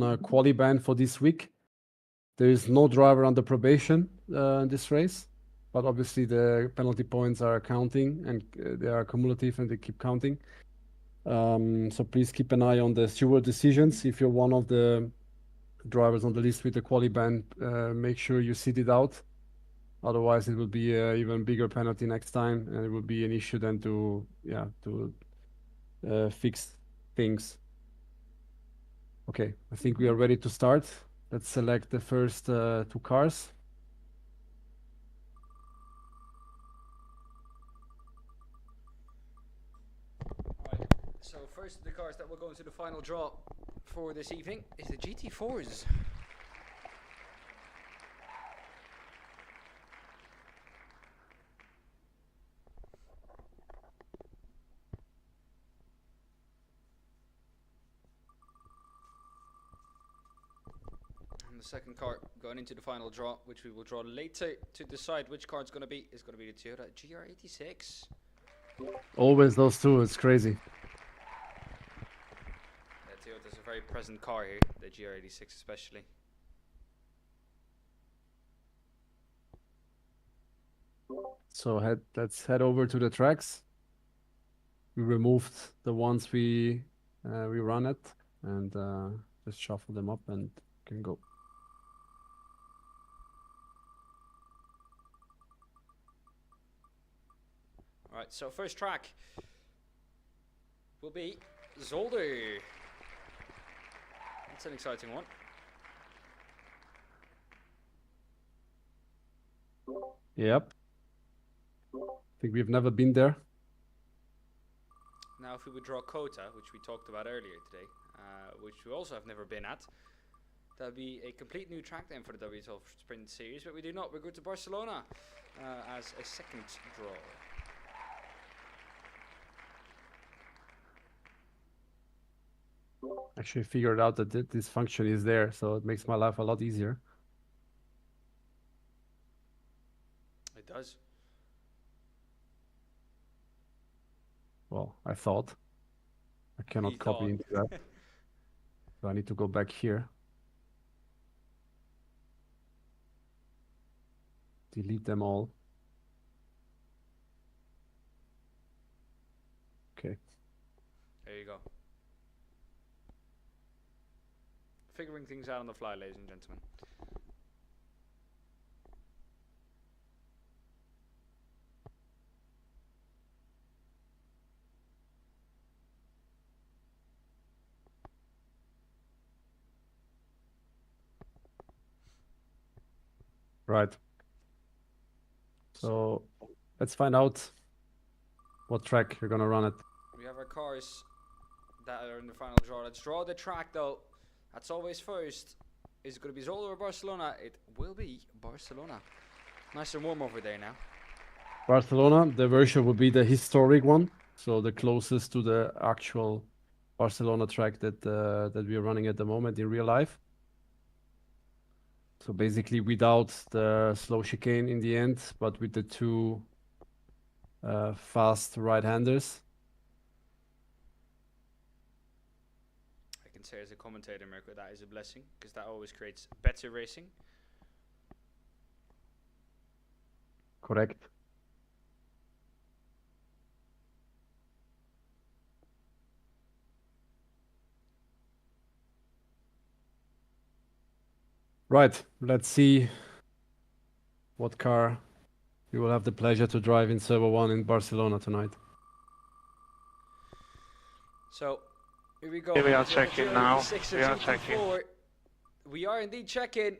a quali ban for this week. There is no driver under probation in this race, but obviously the penalty points are counting and they are cumulative and they keep counting. So please keep an eye on the steward decisions. If you're one of the drivers on the list with the quali ban, make sure you sit it out. Otherwise, it will be an even bigger penalty next time, and it will be an issue then to fix things. Okay, I think we are ready to start. Let's select the first two cars. Right. So first of the cars that will go into the final draw for this evening is the GT4s. The second car going into the final draw, which we will draw later to decide which car it's going to be, is going to be the Toyota GR86. Always those two, it's crazy. Yeah, Toyota's a very present car here, the GR86 especially. So let's head over to the tracks. We removed the ones we run at, and just shuffle them up and can go. Alright, so first track will be Zolder. That's an exciting one. Yep. I think we've never been there. Now if we would draw Kota, which we talked about earlier today, which we also have never been at, that would be a complete new track then for the W12 Sprint Series, but we do not. We're going to Barcelona as a second draw. Actually figured out that this function is there, so it makes my life a lot easier. It does. Well, I thought. I cannot copy into that. So I need to go back here. Delete them all. Okay. There you go. Figuring things out on the fly, ladies and gentlemen. Right. So let's find out what track you're gonna run it. We have our cars that are in the final draw. Let's draw the track though. That's always first. Is it going to be Zolder or Barcelona? It will be Barcelona. Nice and warm over there now. Barcelona, the version will be the historic one, so the closest to the actual Barcelona track that that we are running at the moment in real life. So basically without the slow chicane in the end, but with the two fast right-handers. I can say as a commentator, Mirko, that is a blessing, because that always creates better racing. Correct. Right, let's see what car we will have the pleasure to drive in Servo 1 in Barcelona tonight. So, here we go. Here we are checking now. We are checking. We are indeed checking.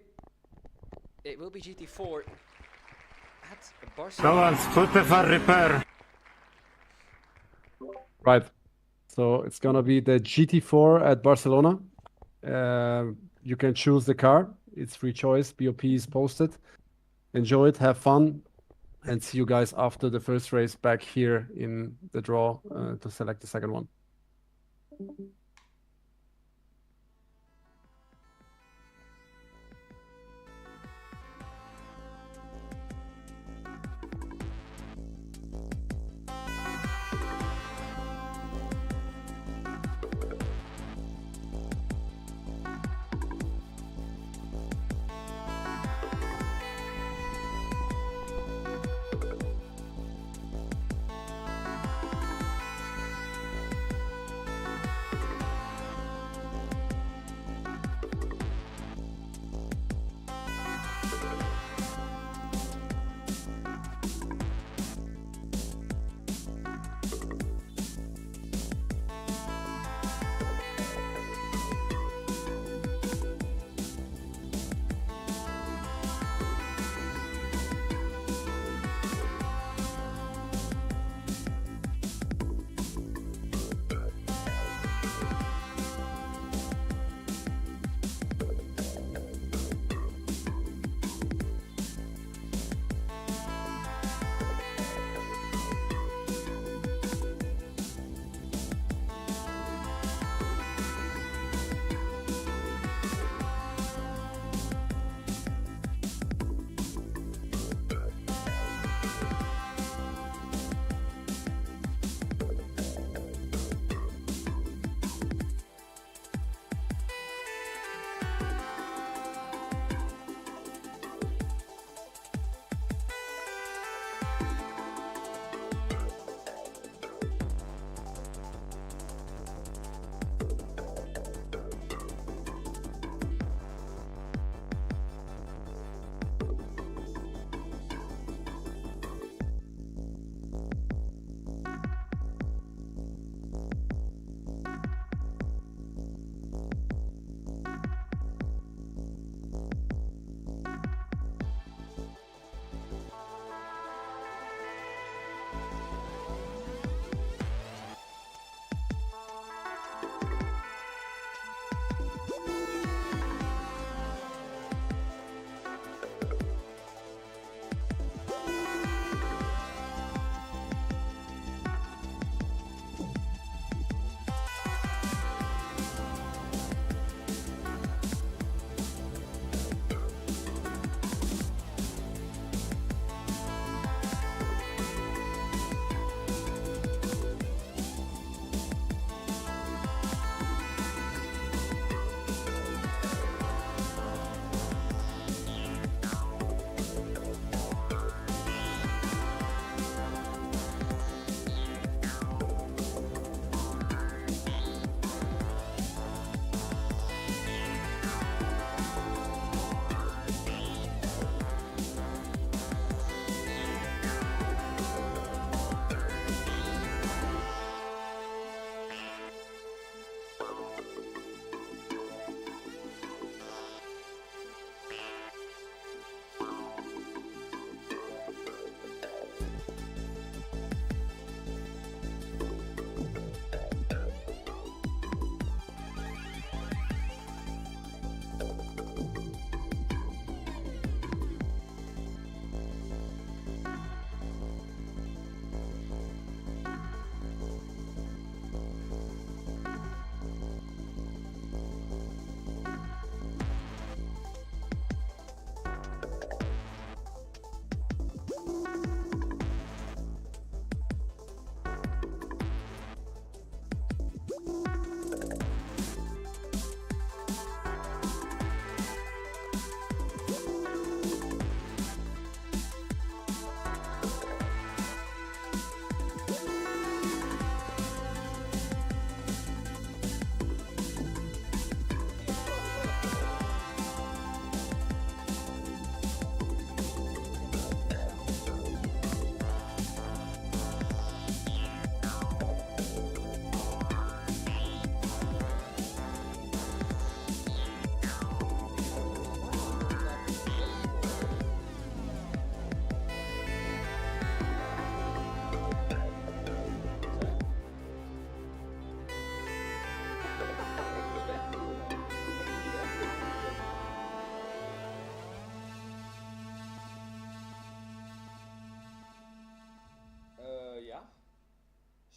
It will be GT4 at Barcelona. repair. Right, so it's gonna be the GT4 at Barcelona. You can choose the car. It's free choice. BOP is posted. Enjoy it, have fun, and see you guys after the first race back here in the draw to select the second one.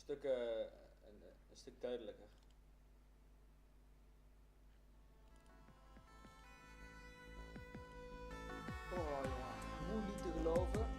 een stuk duidelijker. Oh ja, moeilijk niet te geloven.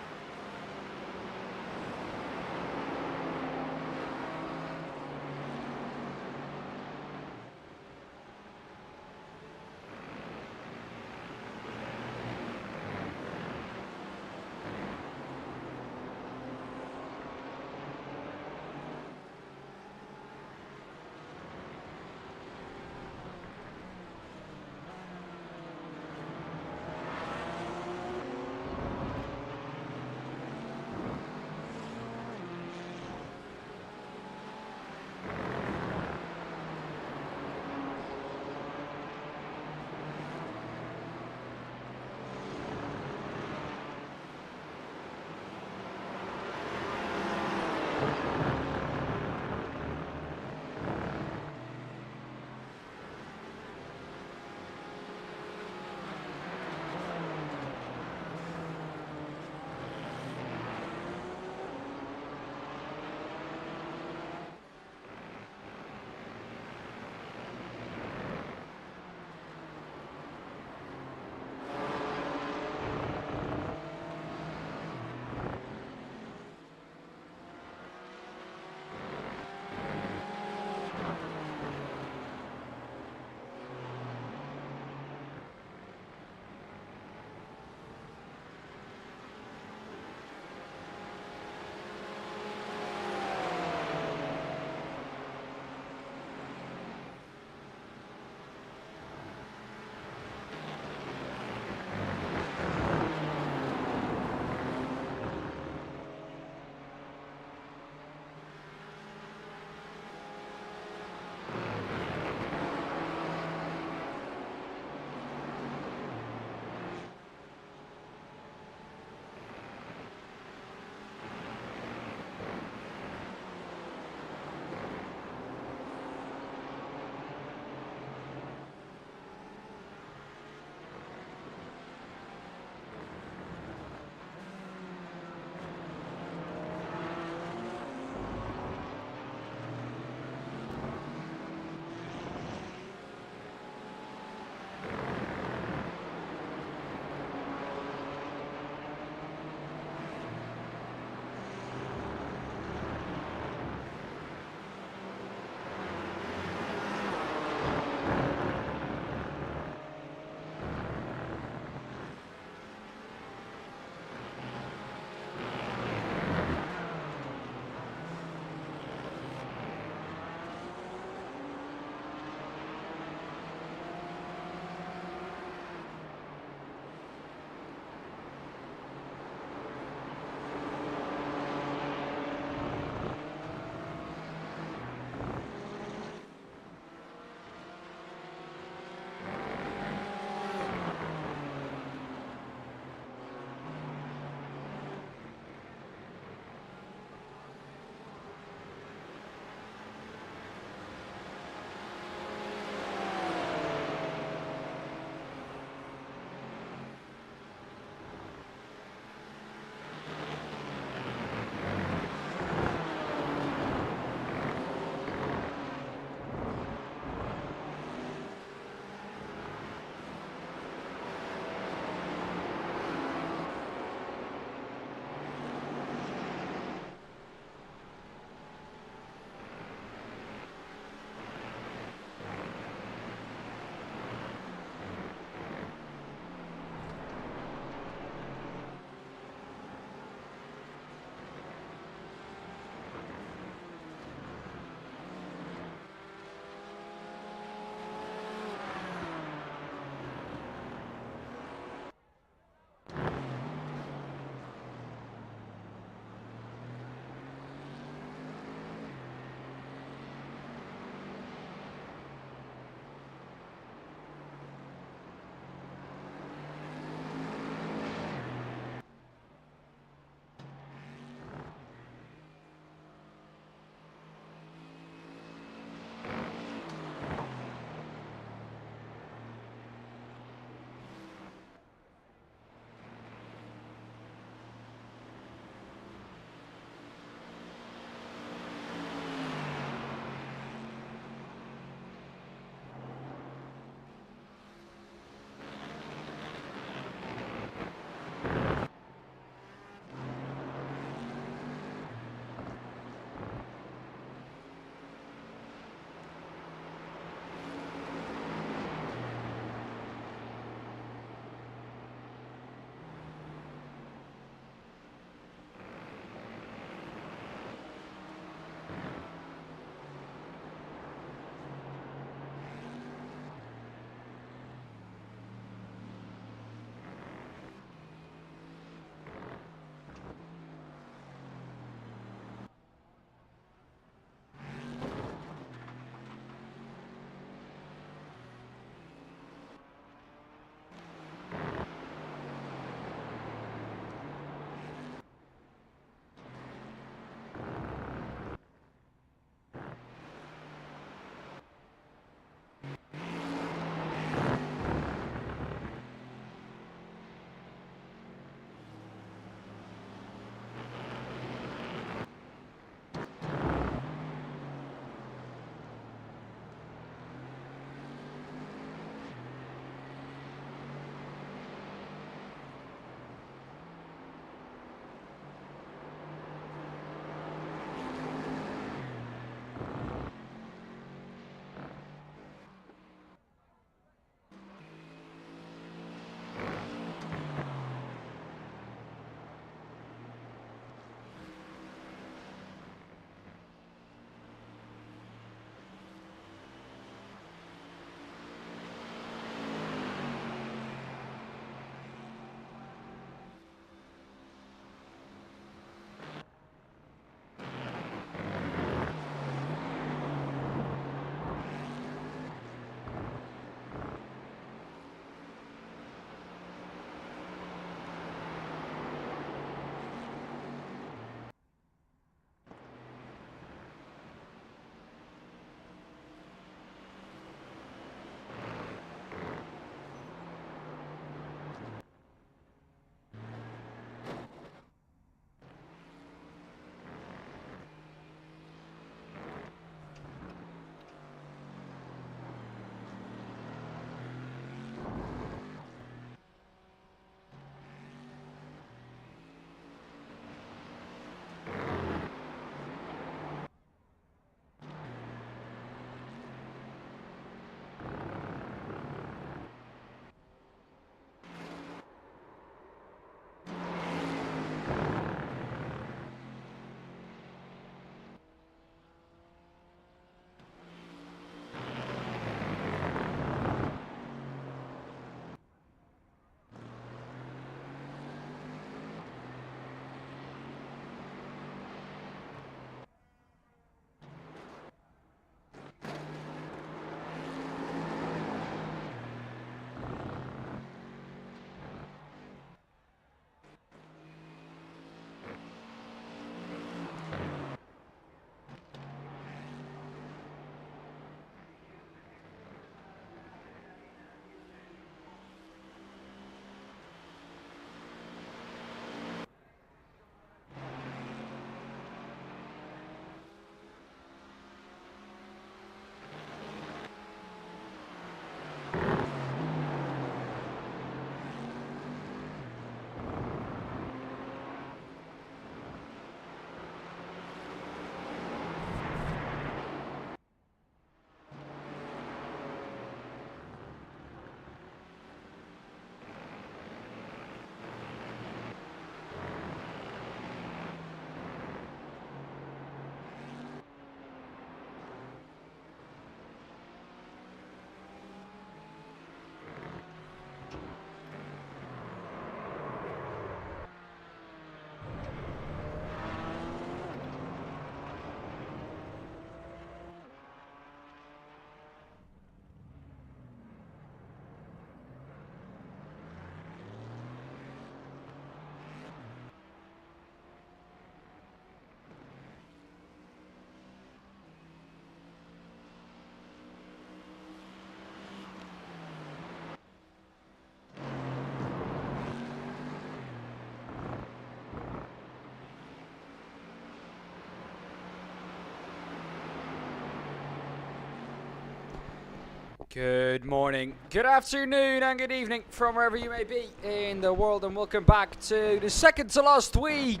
Good morning, good afternoon, and good evening from wherever you may be in the world, and welcome back to the second to last week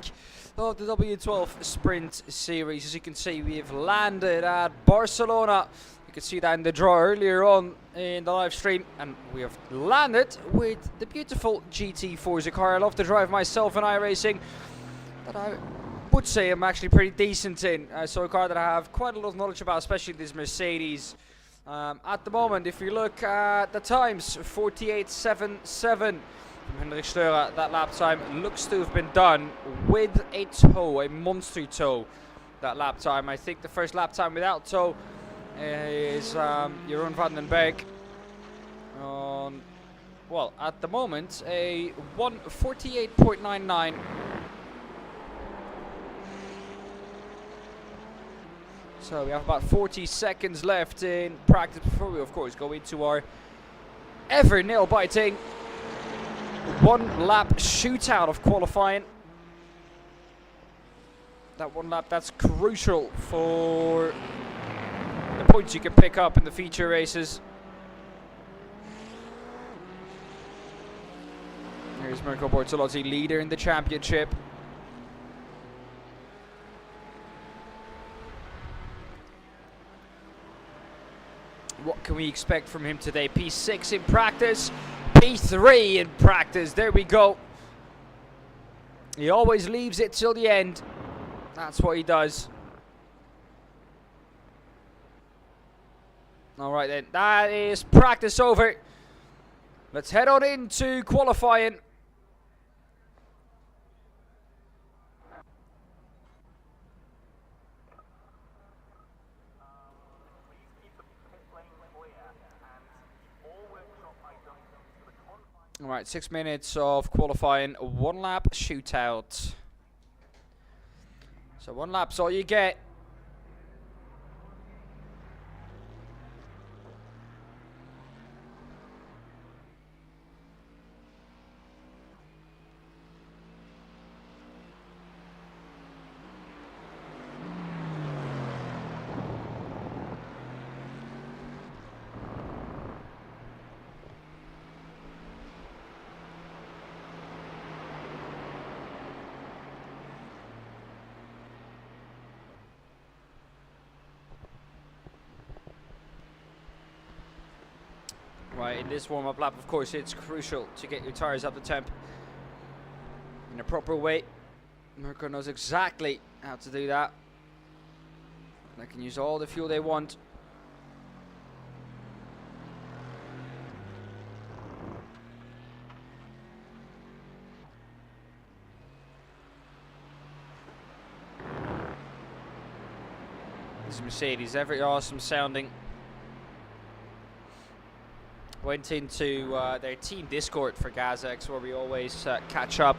of the W12 Sprint Series. As you can see, we've landed at Barcelona. You could see that in the draw earlier on in the live stream, and we have landed with the beautiful GT4 car. I love to drive myself in iRacing, but I would say I'm actually pretty decent in. So a car that I have quite a lot of knowledge about, especially this Mercedes. At the moment, if you look at the times, 48.77 from Hendrik Steurer, that lap time looks to have been done with a tow, a monster tow. That lap time, I think the first lap time without tow is Jeroen van den Berg on, well, at the moment, a 1:48.99. So we have about 40 seconds left in practice before we, of course, go into our ever nail-biting one-lap shootout of qualifying. That one lap, that's crucial for the points you can pick up in the feature races. Here's Mirko Bortolotti, leader in the championship. What can we expect from him today? P6 in practice, P3 in practice. There we go. He always leaves it till the end. That's what he does. Alright then, that is practice over. Let's head on into qualifying. Alright, 6 minutes of qualifying, one lap shootout. So one lap's all you get. Right, in this warm-up lap, of course, it's crucial to get your tires up to temp in a proper way. Mirko knows exactly how to do that. They can use all the fuel they want. This Mercedes, very awesome sounding. Went into their team Discord for GazX, where we always catch up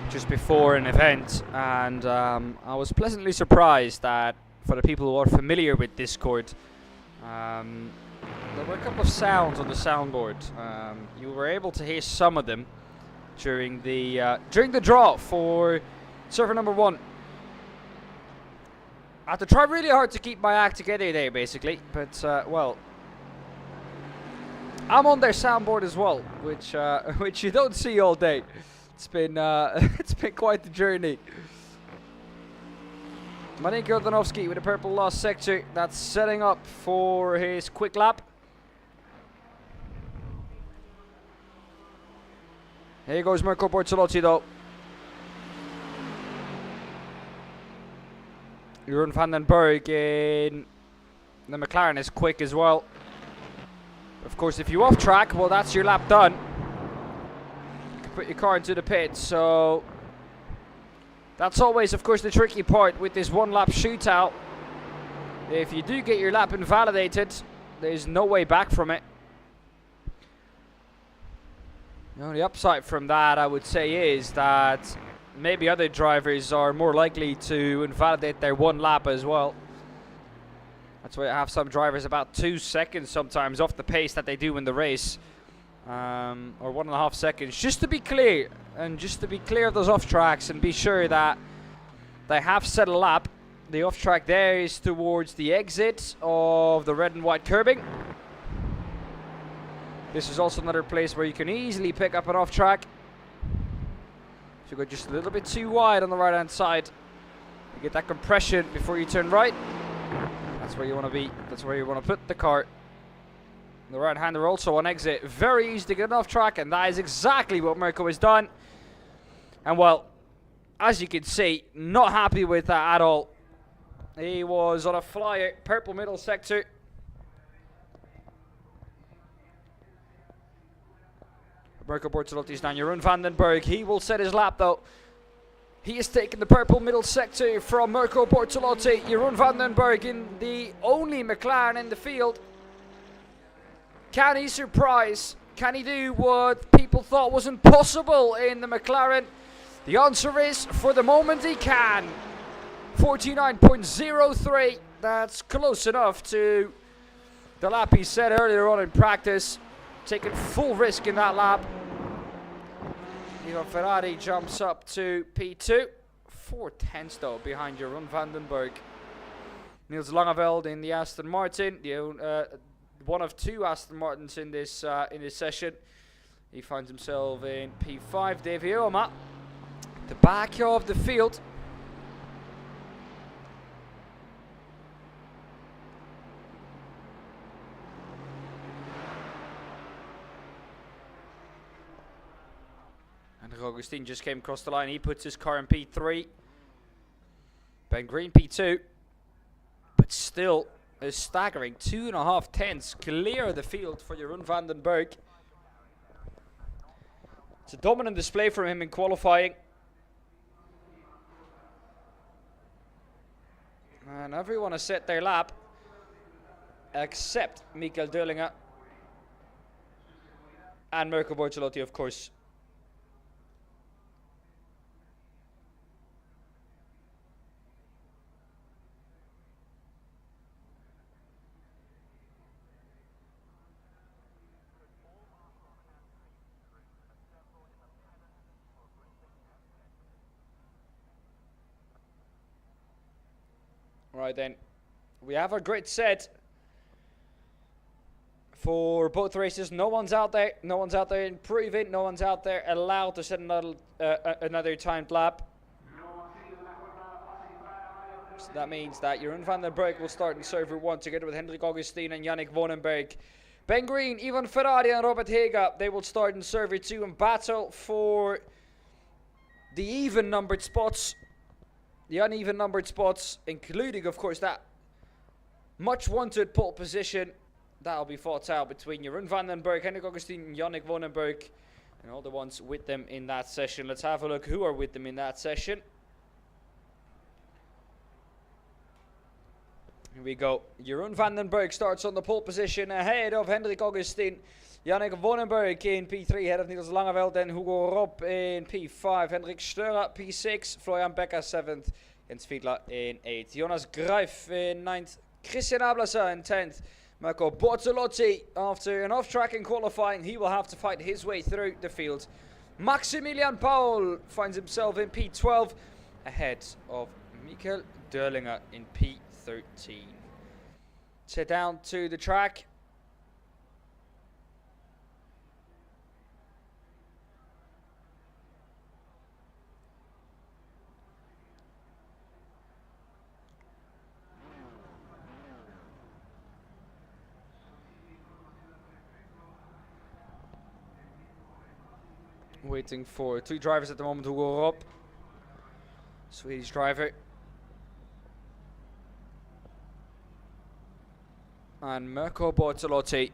just before an event, and I was pleasantly surprised that for the people who are familiar with Discord, there were a couple of sounds on the soundboard. You were able to hear some of them during the draw for server number 1. I had to try really hard to keep my act together there, basically, but well, I'm on their soundboard as well, which you don't see all day. It's been it's been quite the journey. Manik Jordanovski with a purple last sector. That's setting up for his quick lap. Here goes Mirko Bortolotti though. Jeroen van den Berg in the McLaren is quick as well. Of course, if you off track, well, that's your lap done. You can put your car into the pit, so that's always, of course, the tricky part with this one lap shootout. If you do get your lap invalidated, there's no way back from it. The only upside from that, I would say, is that maybe other drivers are more likely to invalidate their one lap as well. That's why I have some drivers about 2 seconds sometimes off the pace that they do in the race. Or 1.5 seconds, just to be clear. And just to be clear of those off tracks and be sure that they have set a lap. The off track there is towards the exit of the red and white curbing. This is also another place where you can easily pick up an off track. If you go just a little bit too wide on the right hand side, you get that compression before you turn right. That's where you want to be. That's where you want to put the car. The right hander also on exit. Very easy to get an off track, and that is exactly what Mirko has done. And well, as you can see, not happy with that at all. He was on a flyer, purple middle sector. Mirko Bortolotti's down. Jeroen van den Berg. He will set his lap though. He has taken the purple middle sector from Mirko Bortolotti. Jeroen van den Berg in the only McLaren in the field. Can he surprise? Can he do what people thought was impossible in the McLaren? The answer is, for the moment, he can. 49.03. That's close enough to the lap he set earlier on in practice. Taking full risk in that lap. Ivan Ferrari jumps up to P2. 4/10 though behind Jeroen van den Berg. Niels Langeveld in the Aston Martin. One of two Aston Martins in this session. He finds himself in P5. Dave Hioma, the back of the field. And Augustine just came across the line. He puts his car in P3. Ben Green P2. But still a staggering 2.5 tenths clear of the field for Jeroen van den Berg. It's a dominant display from him in qualifying. And everyone has set their lap except Mikael Döllinger and Mirko Bortolotti, of course. Right then, we have our grid set for both races. No one's out there. No one's out there improving. No one's out there allowed to set another timed lap. So that means that Jeroen van den Berg will start in server 1 together with Hendrik Augustine and Yannick Vonenberg. Ben Green, Ivan Ferrari and Robert Hega, they will start in server 2 and battle for the even numbered spots. The uneven numbered spots, including, of course, that much wanted pole position. That'll be fought out between Jeroen van den Berg, Hendrik Augustine, and Yannick Vonenberg, and all the ones with them in that session. Let's have a look who are with them in that session. Here we go. Jeroen van den Berg starts on the pole position ahead of Hendrik Augustine. Yannick Vonenberg in P3 ahead of Niels Langeveld and Hugo Rob in P5. Hendrik Störer P6. Florian Becker 7th. Jens Fiedler in 8th. Jonas Greif in 9th. Christian Ablasser in 10th. Mirko Bortolotti, after an off-track in qualifying, he will have to fight his way through the field. Maximilian Paul finds himself in P12 ahead of Mikael Döllinger in P13. Let's head down to the track. Waiting for two drivers at the moment who go up. Swedish driver. And Mirko Bortolotti.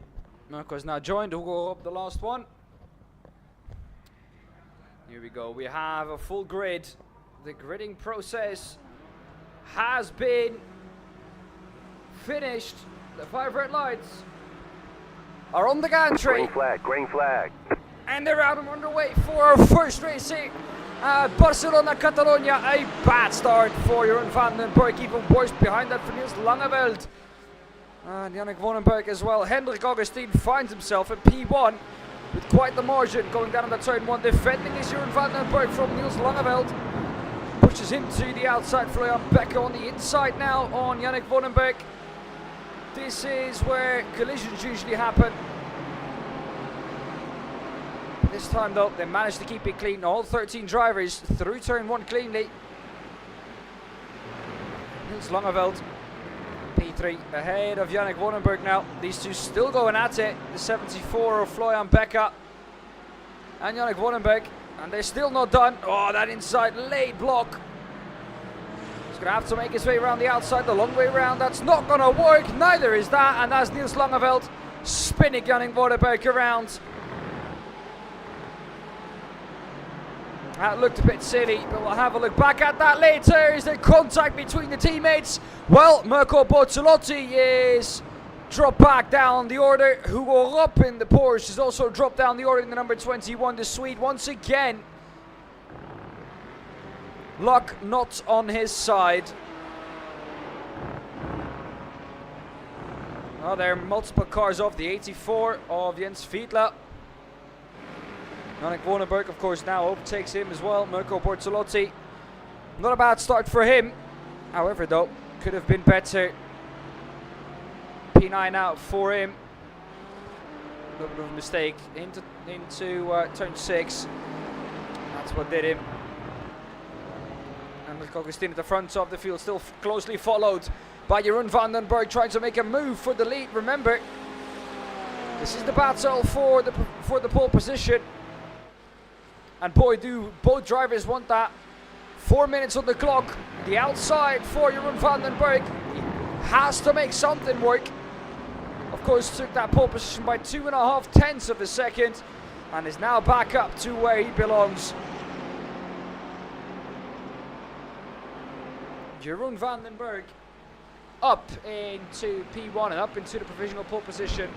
Mirko has now joined Hugo up the last one. Here we go. We have a full grid. The gridding process has been finished. The 5 red lights are on the gantry. Green flag, green flag. And they're out and underway for our first racing at Barcelona, Catalonia. A bad start for Jeroen van den Berg, even worse behind that for Niels Langeveld. And Yannick Vonenberg as well. Hendrik Augustine finds himself in P1 with quite the margin going down on the turn 1. Defending is Jeroen van den Berg from Niels Langeveld. Pushes him to the outside. Florian Becker on the inside now on Yannick Vonenberg. This is where collisions usually happen. This time though, they managed to keep it clean. All 13 drivers through turn 1 cleanly. Niels Langeveld, P3 ahead of Yannick Wannenberg now. These two still going at it. The 74 of Florian Becker and Yannick Wannenberg. And they're still not done. Oh, that inside late block. He's going to have to make his way around the outside, the long way around. That's not going to work. Neither is that. And that's Niels Langeveld spinning Yannick Wannenberg around. That looked a bit silly, but we'll have a look back at that later. Is there contact between the teammates? Well, Mirko Bortolotti is dropped back down the order. Hugo Rupp in the Porsche is also dropped down the order in the number 21, the Swede. Once again, luck not on his side. Oh, there are multiple cars off. The 84 of Jens Fiedler. Yannick Wannenberg, of course, now overtakes him as well. Mirko Bortolotti. Not a bad start for him. However, though, could have been better. P9 out for him. A little bit of a mistake into turn 6. That's what did him. And Augustin at the front of the field, still closely followed by Jeroen van den Berg, trying to make a move for the lead. Remember, this is the battle for the pole position. And boy, do both drivers want that. 4 minutes on the clock. The outside for Jeroen van den Berg. He has to make something work. Of course, took that pole position by 2.5 tenths of a second. And is now back up to where he belongs. Jeroen van den Berg up into P1 and up into the provisional pole position.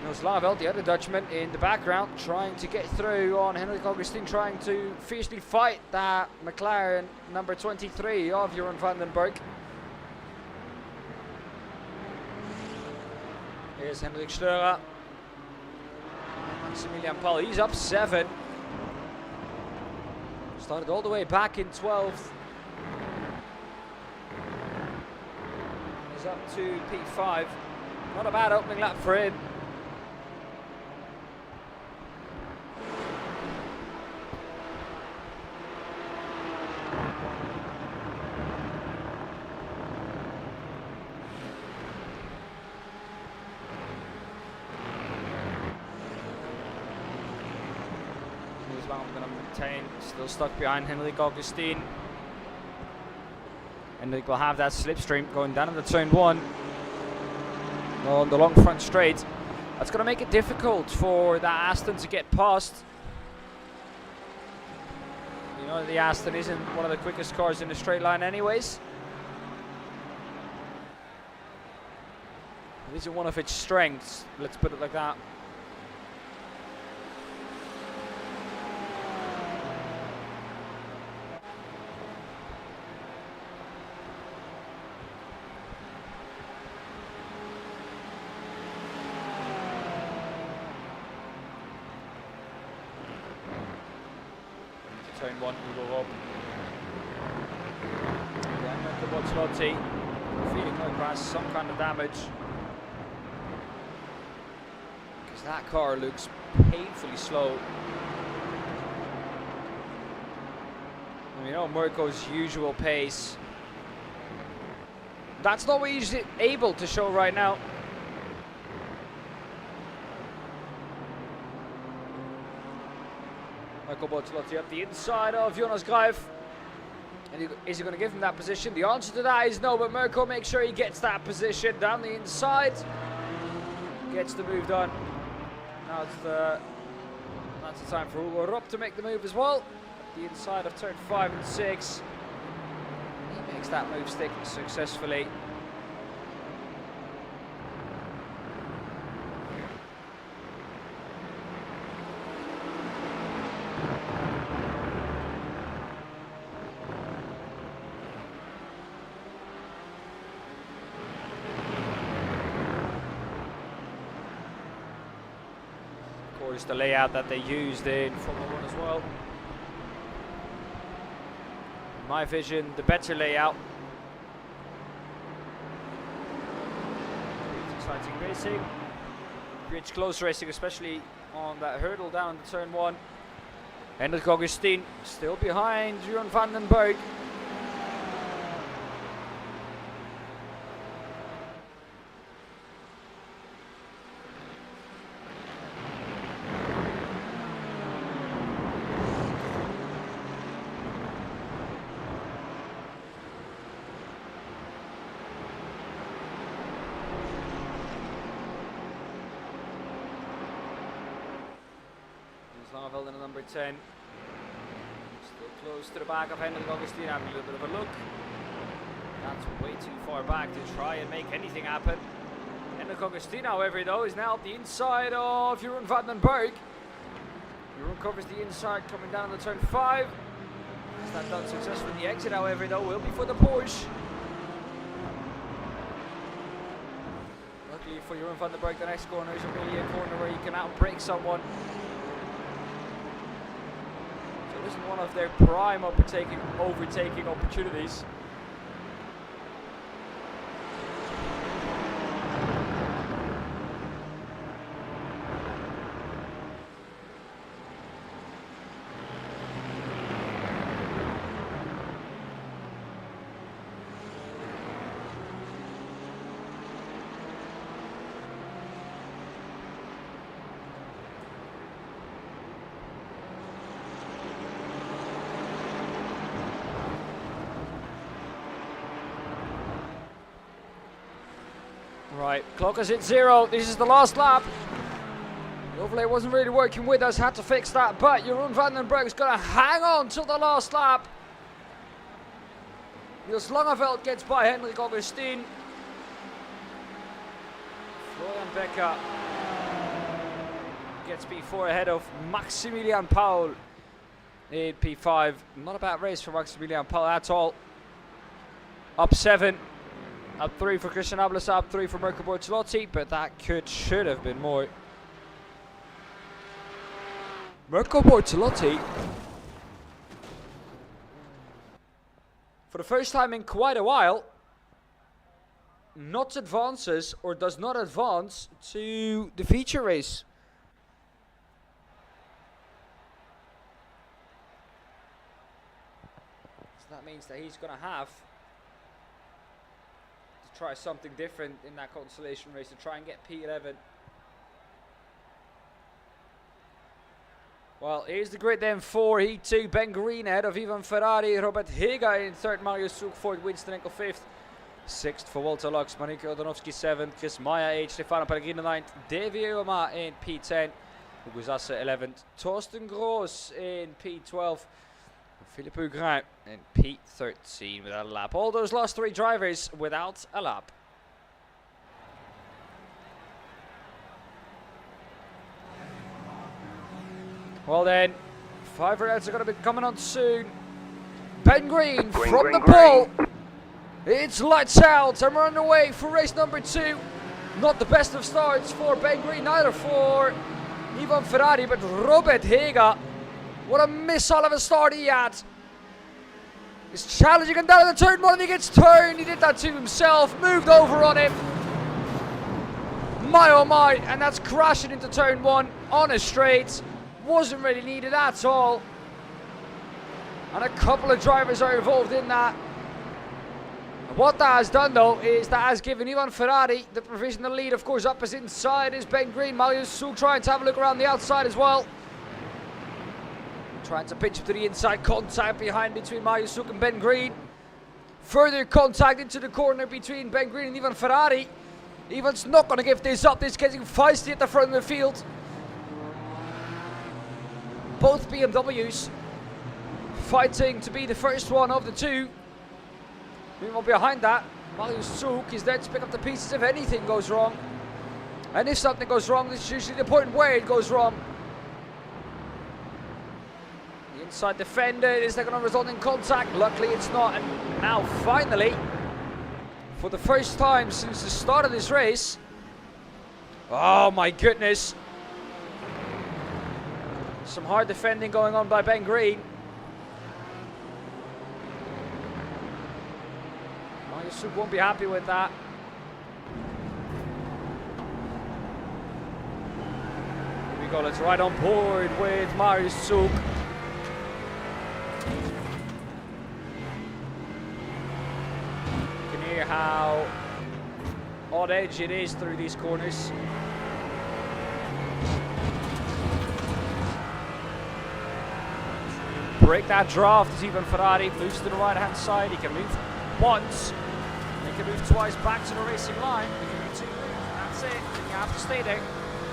Niels Langeveld, the other Dutchman, in the background, trying to get through on Henrik Augustin, trying to fiercely fight that McLaren number 23 of Jeroen van den Berg. Here's Hendrik Steurer. Maximilian Paul, he's up 7. Started all the way back in 12th. He's up to P5. Not a bad opening lap for him. Going to maintain, still stuck behind Henrik Augustin. Henrik will have that slipstream going down into turn 1 on the long front straight. That's going to make it difficult for that Aston to get past. You know, the Aston isn't one of the quickest cars in the straight line anyways. It isn't one of its strengths, let's put it like that. Turn 1, Hugo Rupp. Then Mirko Bortolotti, feeling like he has some kind of damage. Because that car looks painfully slow. And you know, Mirko's usual pace. That's not what he's able to show right now. Mirko Bortolotti up the inside of Jonas Greif. And is he going to give him that position? The answer to that is no, but Mirko makes sure he gets that position down the inside. Gets the move done. Now that's the time for Hugo Rupp to make the move as well. Up the inside of turn 5 and 6. He makes that move stick successfully. Is the layout that they used in Formula 1 as well. In my vision, the better layout. It's exciting racing. It's close racing, especially on that hurdle down to turn 1. Hendrik Augustin still behind Jeroen van den Berg. Langeveld in the number 10. Still close to the back of Hendrik Augustin, having a little bit of a look. That's way too far back to try and make anything happen. Hendrik Augustin, however, though, is now at the inside of Jeroen van den Berg. Jeroen covers the inside coming down to turn 5. Is that done successfully? The exit, however, though, will be for the Porsche. Luckily for Jeroen van den Berg, the next corner is really a corner where he can outbrake someone. This is one of their prime overtaking opportunities. Right, clock is at 0. This is the last lap. The overlay wasn't really working with us, had to fix that, but Jeroen van den Berg is going to hang on till the last lap. Niels Langeveld gets by Hendrik Augustin. Florian Becker gets P4 ahead of Maximilian Paul in P5. Not a bad race for Maximilian Paul at all. Up 7. Up 3 for Christian Ablas, up 3 for Mirko Bortolotti, but that should have been more. Mirko Bortolotti, for the first time in quite a while, not advances or does not advance to the feature race. So that means that he's going to have try something different in that consolation race to try and get P11. Well, here's the grid then for Heat 2. Ben Green ahead of Ivan Ferrari, Robert Higa in 3rd, Mario Suk 4th, Winston Enkel 5th. 6th for Walter Lux, Mariko Odanovsky 7th, Chris Maya 8th, Stefano Pellegrino 9th, Davy Oma in P10, Hugo Zasse 11th, Torsten Gross in P12, Philippe Hugrin in P13 without a lap. All those last 3 drivers without a lap. Well then, 5 rounds are going to be coming on soon. Ben Green from the pole. It's lights out and we're on the way for race number 2. Not the best of starts for Ben Green, neither for Ivan Ferrari, but Robert Higa. What a missile of a start he had. He's challenging him down in the turn 1 and he gets turned. He did that to himself, moved over on him. My oh my, and that's crashing into turn 1 on a straight. Wasn't really needed at all. And a couple of drivers are involved in that. And what that has done though is that has given Ivan Ferrari the provisional lead. Of course, up is inside is Ben Green. Marius Suk trying to have a look around the outside as well. Trying to pitch up to the inside, contact behind between Marius Suk and Ben Green. Further contact into the corner between Ben Green and Ivan Ferrari. Ivan's not going to give this up. This is getting feisty at the front of the field. Both BMWs fighting to be the first one of the 2. Meanwhile, behind that, Marius Suk is there to pick up the pieces if anything goes wrong. And if something goes wrong, this is usually the point where it goes wrong. The inside defender, is that going to result in contact? Luckily it's not. And now finally, for the first time since the start of this race, oh my goodness, some hard defending going on by Ben Green. Marius Suk won't be happy with that. Here we Golan's right on board with Marius Zug. You can hear how on edge it is through these corners. Break that draft as Ivan Ferrari moves to the right hand side. He can move once, he can move twice back to the racing line. He can move two moves, that's it. You have to stay there.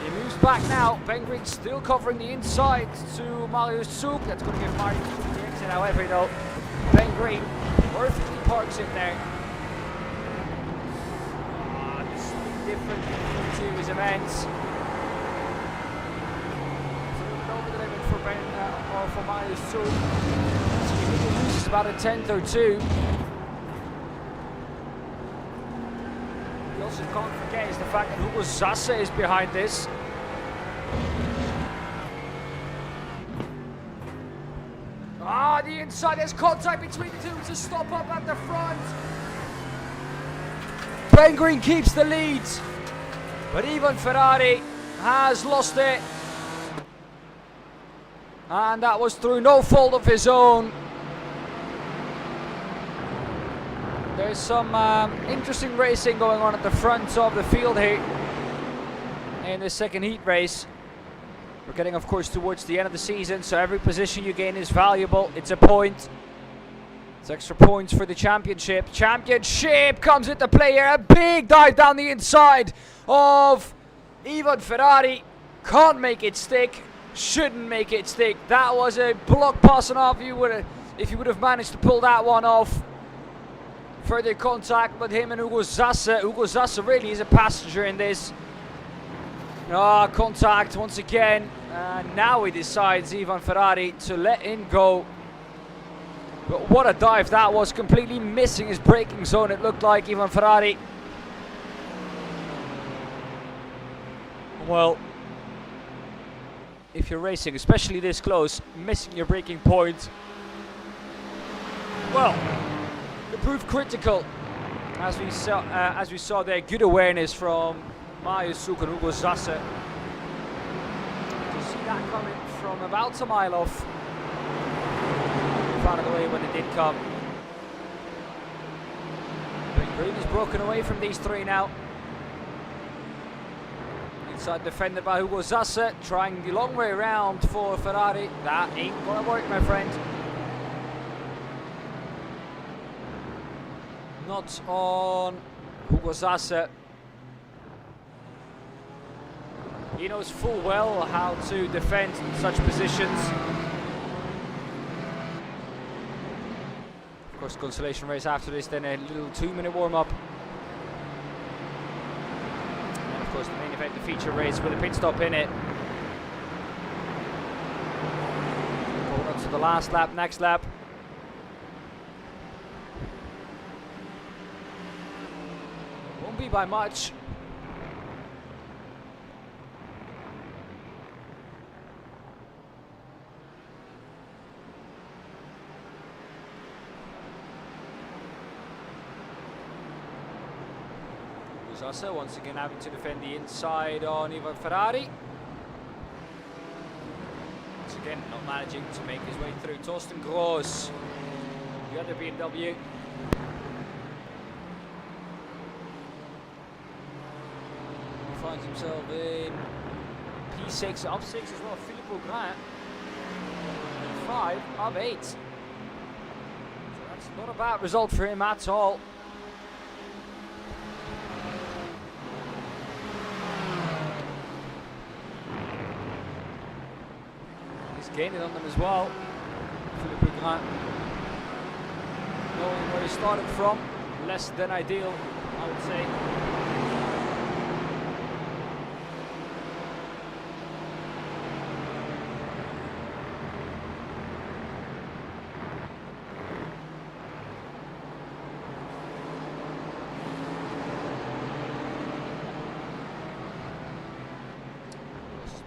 He moves back now. Ben Green still covering the inside to Marius Zug. That's going to give Marius Zug the exit. However, though, Ben Green perfectly parks him there. This is different to his events. Over the limit for Ben or for Marius Zug. So he loses about a tenth or two. We also can't forget is the fact that Hugo Zasse is behind this. The inside, there's contact between the two to stop up at the front. Ben Green keeps the lead, but Ivan Ferrari has lost it. And that was through no fault of his own. There's some interesting racing going on at the front of the field here in the second heat race. We're getting, of course, towards the end of the season, so every position you gain is valuable. It's a point. It's extra points for the championship. Championship comes into play here. A big dive down the inside of Ivan Ferrari. Can't make it stick. Shouldn't make it stick. That was a block passing off. If you would have managed to pull that one off. Further contact with him and Hugo Zasse. Hugo Zasse really is a passenger in this. Contact once again. Now he decides, Ivan Ferrari, to let him go. But what a dive that was. Completely missing his braking zone, it looked like, Ivan Ferrari. Well, if you're racing, especially this close, missing your braking point, well, it proved critical. As we saw there, good awareness from Marius Zug and Hugo Zasse. To see that coming from about a mile off. Out of the way when it did come. Ben Green is broken away from these three now. Inside defended by Hugo Zasse, trying the long way around for Ferrari. That ain't gonna work, my friend. Not on Hugo Zasse. He knows full well how to defend such positions. Of course, consolation race after this, then a little 2-minute warm-up. And of course, the main event, the feature race with a pit stop in it. Going on to the last lap, next lap. Won't be by much. Zasse once again having to defend the inside on Ivan Ferrari. Once again not managing to make his way through. Torsten Gross, the other BMW. He finds himself in P6, up 6 as well. Philippe Augrin, P5, up 8. So that's not a bad result for him at all. Gaining on them as well. Philippe Augrin, knowing where he started from, less than ideal, I would say.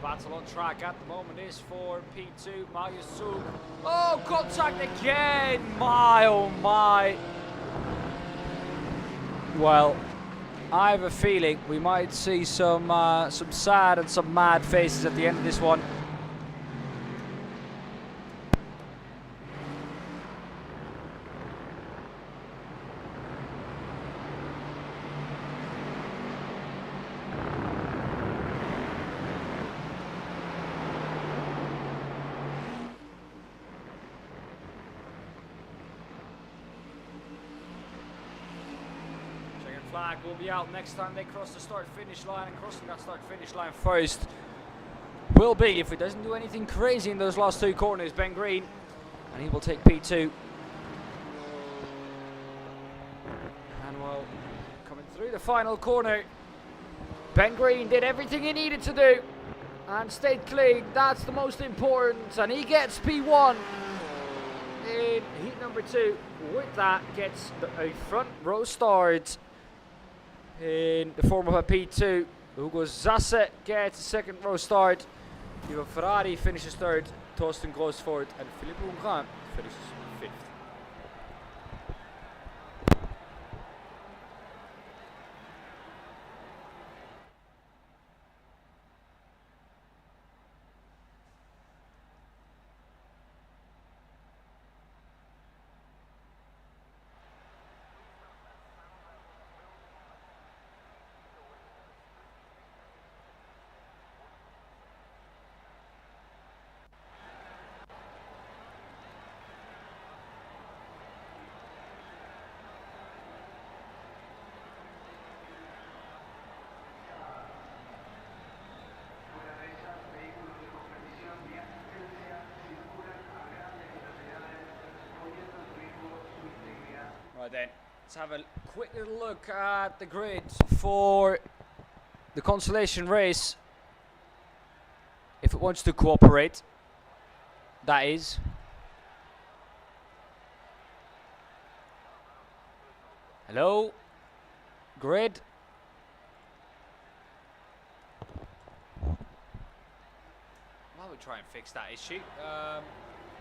Battle on track at the moment is for P2, Marius Zug. Oh, contact again! My, oh my. Well, I have a feeling we might see some sad and some mad faces at the end of this one. Flag will be out next time they cross the start-finish line, and crossing that start-finish line first will be, if it doesn't do anything crazy in those last two corners, Ben Green, and he will take P2. And well, coming through the final corner, Ben Green did everything he needed to do and stayed clean. That's the most important, and he gets P1 in heat number 2. With that, gets a front row start in the form of a P2. Hugo Zasse gets a second row start. Ivo Ferrari finishes third. Torsten goes fourth, and Philippe Ungrain finishes fifth. Right then, let's have a quick little look at the grid for the consolation race. If it wants to cooperate, that is. Hello? Grid? Why would we try and fix that issue?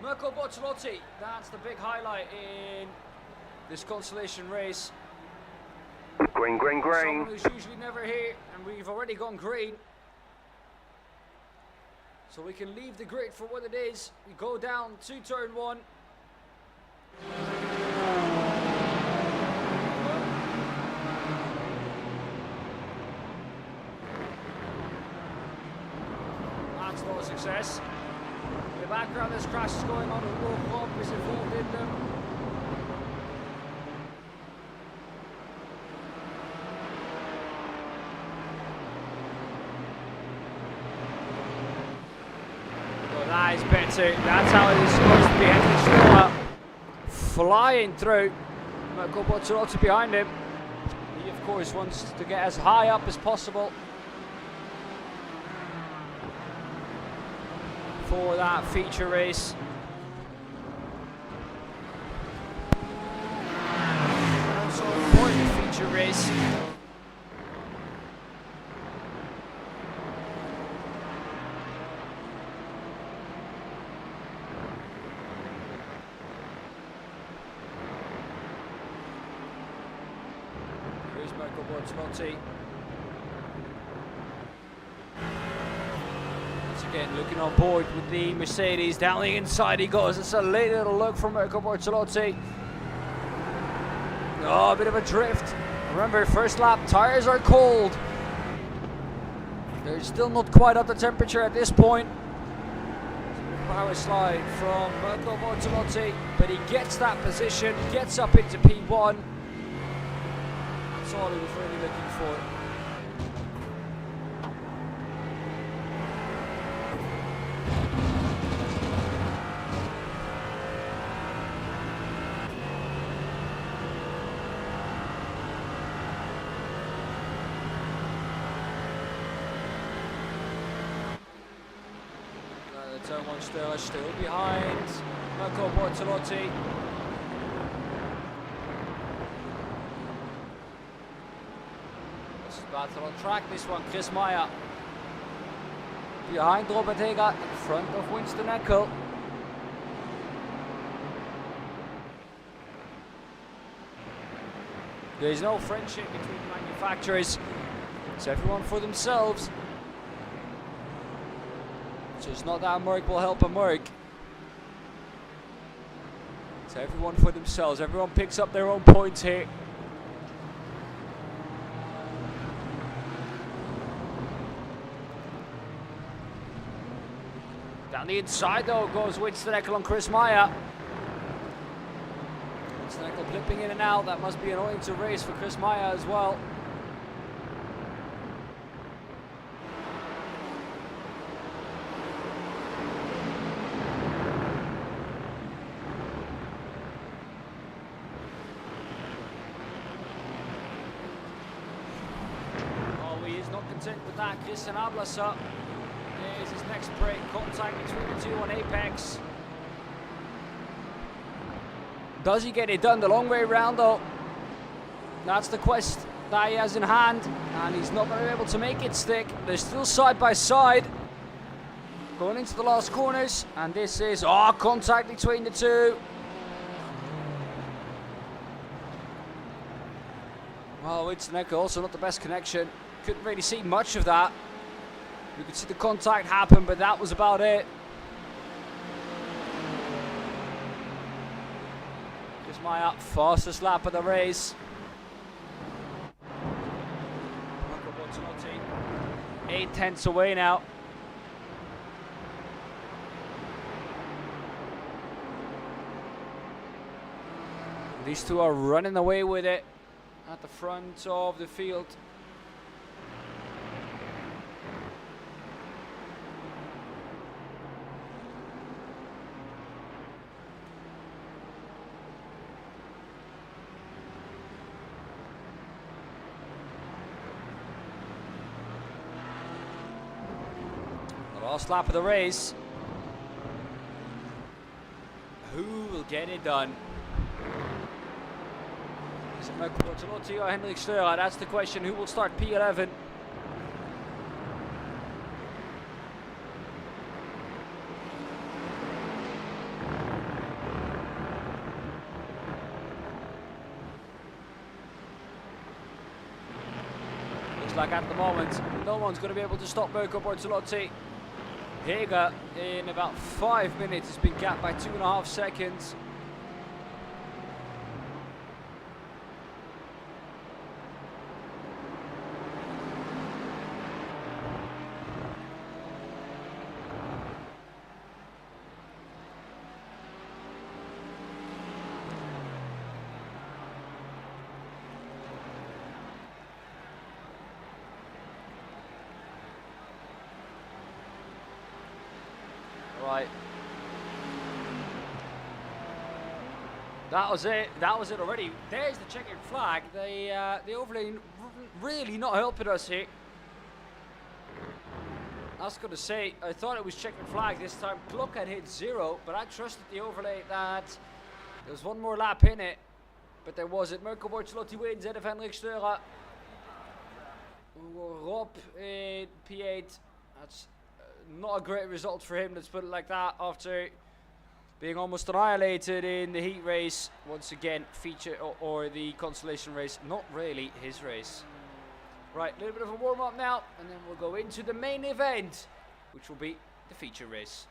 Mirko Bortolotti, that's the big highlight in this consolation race. Green, green, green. Someone who's usually never here, and we've already gone green. So we can leave the grid for what it is. We go down to turn 1. That's not a success. In the background, there's crashes going on. Rob is involved in them. That is better. That's how it is supposed to be. Henry Schroeder flying through. Mirko Bortolotti behind him. He, of course, wants to get as high up as possible for that feature race. Also an important feature race. Mirko Bortolotti. Once again, looking on board with the Mercedes. Down the inside he goes. It's a late little look from Mirko Bortolotti. Oh, a bit of a drift. Remember, first lap, tires are cold. They're still not quite up to temperature at this point. Power slide from Mirko Bortolotti, but he gets that position, gets up into P1. That's all he was really looking for. Turn 1 still behind Mirko Bortolotti. This is battle on track, this one. Chris Meyer behind Robert Heger in front of Winston Eckel. There's no friendship between manufacturers. It's everyone for themselves. So it's not that Merc will help a Merc. It's everyone for themselves. Everyone picks up their own points here. Down the inside though goes Winston on Chris Meyer. Winston blipping in and out. That must be annoying to race for Chris Meyer as well. Oh, he is not content with that. Christian Ablasa. There's his next break, contact between the two on apex. Does he get it done the long way around though? That's the quest that he has in hand, and he's not going to be able to make it stick. They're still side by side, going into the last corners, and this is, contact between the two. Well, it's also not the best connection. Couldn't really see much of that. You could see the contact happen, but that was about it. Chris Meyer, fastest lap of the race. 8/10 away now. These two are running away with it at the front of the field. Last lap of the race. Who will get it done? Is it Marco Bortolotti or Henrik Steurer? That's the question. Who will start P11? Looks like at the moment, no one's going to be able to stop Marco Bortolotti. Heger in about 5 minutes has been gapped by 2.5 seconds. Right. That was it. That was it already. There's the checkered flag. The overlay really not helping us here. I was going to say, I thought it was checkered flag this time. Clock had hit 0, but I trusted the overlay that there was one more lap in it. But there wasn't. Marco Bortolotti wins ahead of Henrik Steurer. Rob in P8. That's not a great result for him, let's put it like that, after being almost annihilated in the heat race. Once again, feature or the consolation race, not really his race. Right, a little bit of a warm-up now, and then we'll go into the main event, which will be the feature race.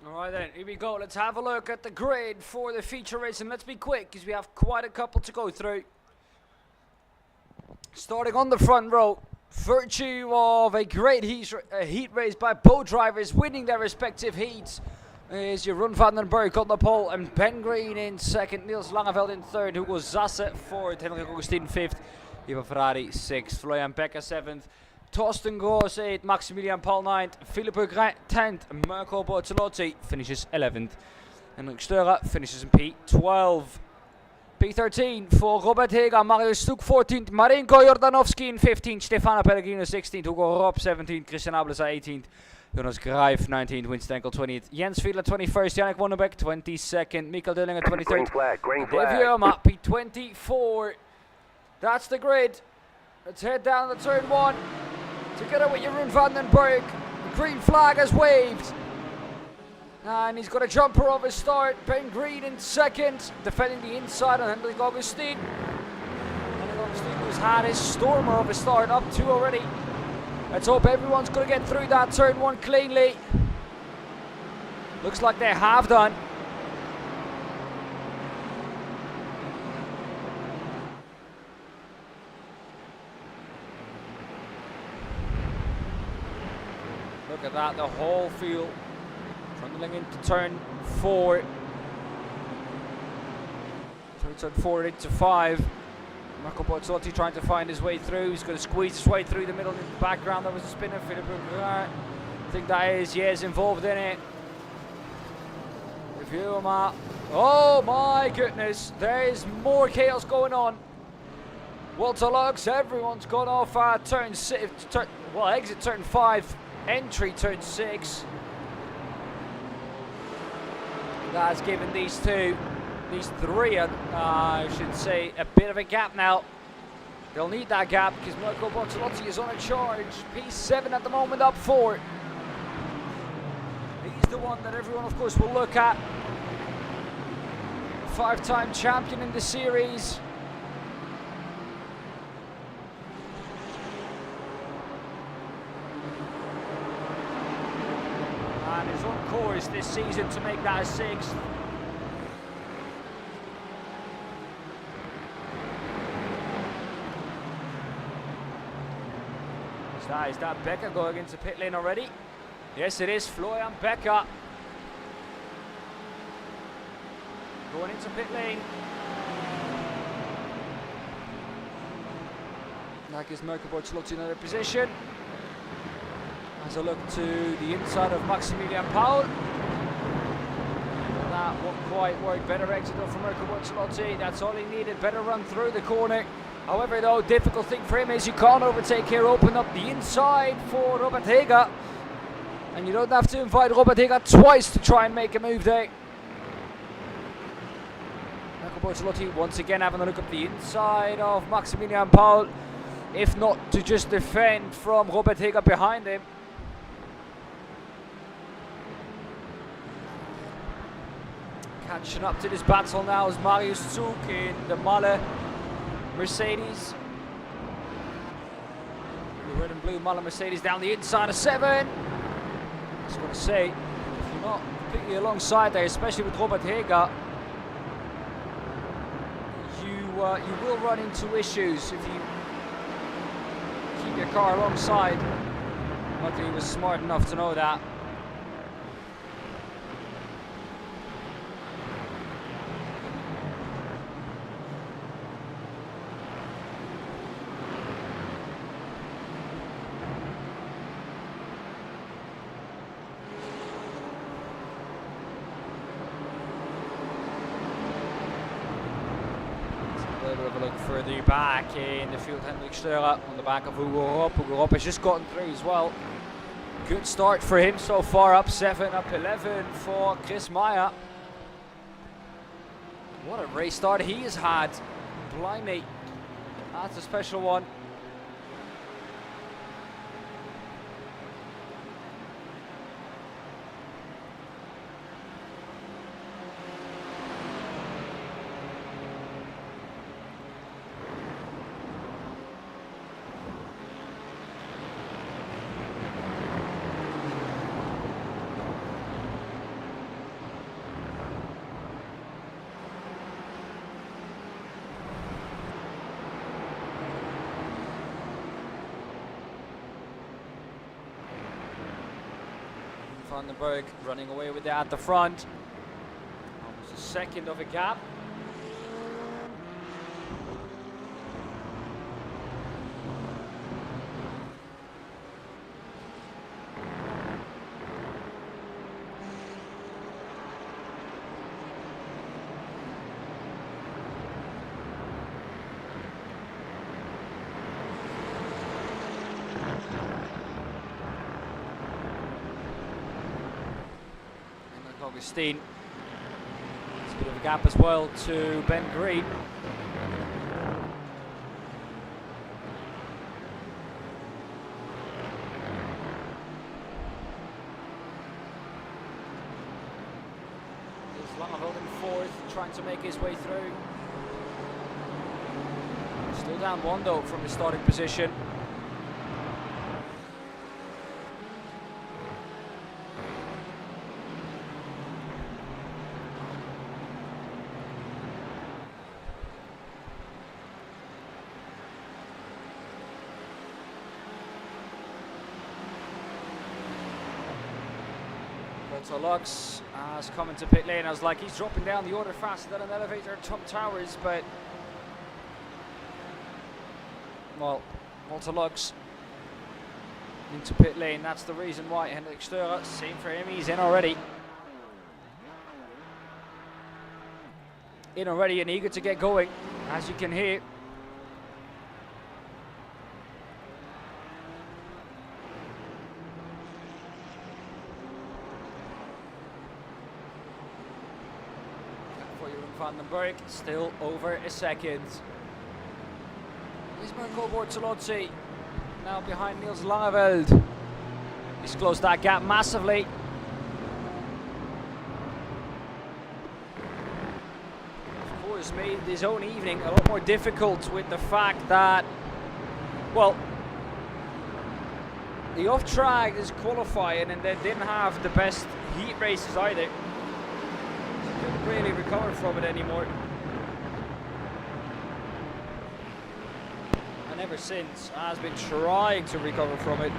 Alright then, here we go. Let's have a look at the grid for the feature race, and let's be quick because we have quite a couple to go through. Starting on the front row, virtue of a great heat race by both drivers winning their respective heats, is Jeroen van den Berg on the pole and Ben Green in second, Niels Langeveld in third, Hugo Zasse fourth, Henrik Augustin fifth, Ivo Ferrari sixth, Florian Becker seventh, Torsten Gross 8th, Maximilian Paul 9th, Philippe Grant 10th, Marco Bortolotti finishes 11th, Henrik Steurer finishes in P12. P13 for Robert Hega, Mario Stuk 14th, Marinko Jordanovski in 15th, Stefano Pellegrino 16th, Hugo Rob 17th, Christian Ablesa 18th, Jonas Grijf 19th, Winston Enkel 20th, Jens Fiedler 21st, Yannick Wonderbeck 22nd, Mikael Dullinger 23rd, Green flag, green Dave flag. Jurma P24. That's the grid. Let's head down to turn 1 together with Jeroen van den Berg. The green flag has waved. And he's got a jumper off his start. Ben Green in second, defending the inside on Henrik Augustin. Henrik Augustin who's had his stormer off his start, up 2 already. Let's hope everyone's going to get through that turn 1 cleanly. Looks like they have done. Look at that, the whole field trundling into turn 4. Turn 4 into 5. Marco Bortolotti trying to find his way through. He's going to squeeze his way through the middle. In the background, there was a spinner. Philippe Grant. I think that is, yes, involved in it. Review him up. Oh my goodness, there is more chaos going on. Walter Lux, everyone's gone off turn 6. Exit turn 5. Entry turn 6. That's given these three, I should say, a bit of a gap now. They'll need that gap because Marco Bortolotti is on a charge. P7 at the moment, up 4. He's the one that everyone, of course, will look at. 5-time champion in the series. And is on course this season to make that a 6th. Is that Becker going into pit lane already? Yes, it is. Florian Becker going into pit lane. That gives Marco Bortolotti another position. As I look to the inside of Maximilian Paul. That won't quite work. Better exit though from Marco Bortolotti. That's all he needed. Better run through the corner. However, though, difficult thing for him is you can't overtake here. Open up the inside for Robert Hega. And you don't have to invite Robert Hega twice to try and make a move there. Marco Bortolotti once again having a look up the inside of Maximilian Paul. If not to just defend from Robert Hega behind him. Catching up to this battle now is Marius Zug in the Malle Mercedes. The red and blue Malle Mercedes down the inside of 7. I just want to say, if you're not completely alongside there, especially with Robert Hega, you will run into issues if you keep your car alongside. Luckily he was smart enough to know that. Further back in the field, Henrik Steurer on the back of Hugo Rob. Hugo Rob has just gotten through as well. Good start for him so far, up 7, up 11 for Chris Meyer. What a race start he has had. Blimey, that's a special one. Vandenberg running away with that at the front. Almost a second of a gap. Augustine. There's a bit of a gap as well to Ben Green. There's Langeveld in fourth, trying to make his way through. Still down one though from his starting position. Lux has come into pit lane. I was like, he's dropping down the order faster than an elevator at Trump Towers, but well, Walter Lux into pit lane. That's the reason why. Hendrik Störer, same for him. He's in already. In already and eager to get going, as you can hear. Vandenberg, still over a second. Here's Mirko Bortolozzi, now behind Niels Langeveld. He's closed that gap massively. Of course, made his own evening a lot more difficult with the fact that, well, the off-track is qualifying and they didn't have the best heat races either. Really recover from it anymore, and ever since has been trying to recover from it.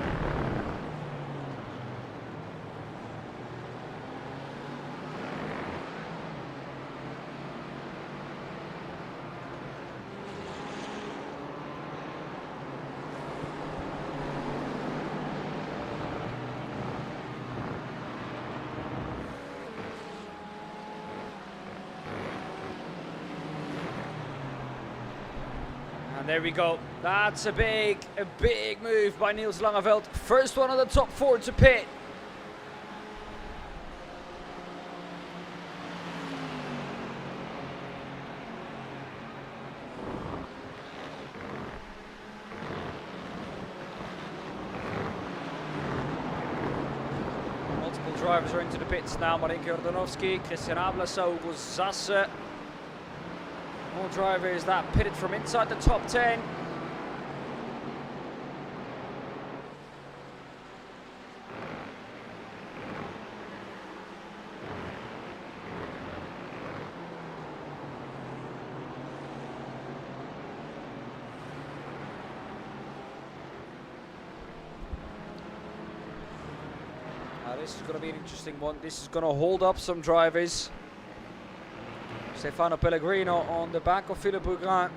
And there we go. That's a big move by Niels Langeveld. First one of the top four to pit. Multiple drivers are into the pits now. Marek Jordanowski, Christian Ablasau, Hugo Zasse. More drivers that pitted from inside the top 10. This is going to be an interesting one. This is going to hold up some drivers. Stefano Pellegrino on the back of Philippe Bougrin.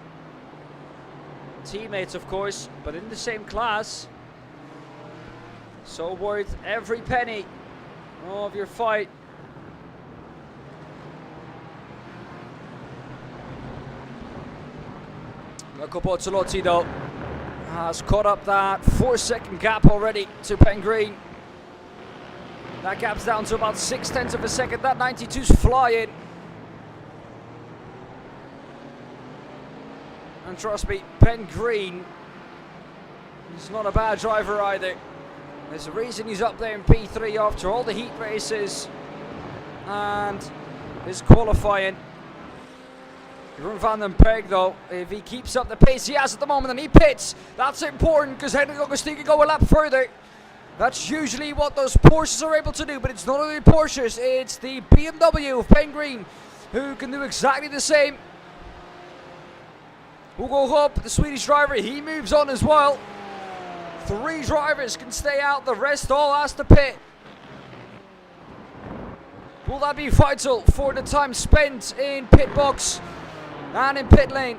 Teammates, of course, but in the same class. So worth every penny of your fight. Mirko Bortolozzi, though, has caught up that 4-second gap already to Ben Green. That gap's down to about 0.6 of a second. That 92's flying. And trust me, Ben Green, he's not a bad driver either. There's a reason he's up there in P3 after all the heat races and his qualifying. Jeroen Vandenberg, though, if he keeps up the pace he has at the moment and he pits, that's important because Hendrik Augustine can go a lap further. That's usually what those Porsches are able to do, but it's not only Porsches, it's the BMW of Ben Green who can do exactly the same. Hugo Rupp, the Swedish driver, he moves on as well. 3 drivers can stay out, the rest all has to pit. Will that be vital for the time spent in pit box and in pit lane?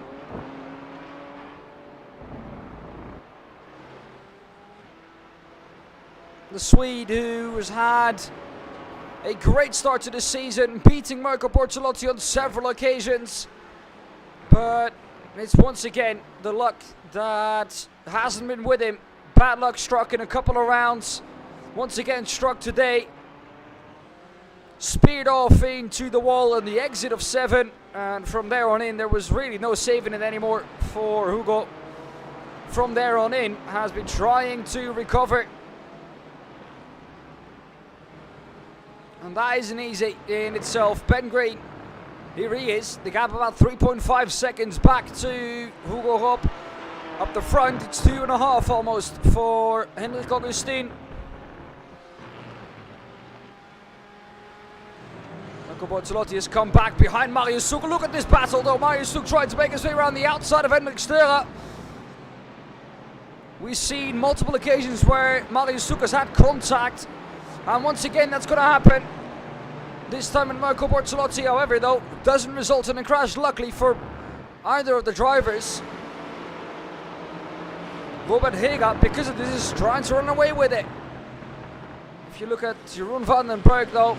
The Swede, who has had a great start to the season, beating Marco Bortolotti on several occasions, but it's once again the luck that hasn't been with him. Bad luck struck in a couple of rounds, once again struck today, speared off into the wall on the exit of 7, and from there on in there was really no saving it anymore for Hugo. From there on in has been trying to recover, and that isn't easy in itself. Ben Green, here he is, the gap about 3.5 seconds back to Hugo Hop. Up the front, it's 2.5 almost for Henrik Augustin. Marco Bortolotti has come back behind Marius Suk. Look at this battle though. Marius Suk trying to make his way around the outside of Henrik Störer. We've seen multiple occasions where Marius Suk has had contact, and once again that's going to happen. This time in Marco Bortolotti, however, though, doesn't result in a crash, luckily for either of the drivers. Robert Hega, because of this, is trying to run away with it. If you look at Jeroen van den Berg, though,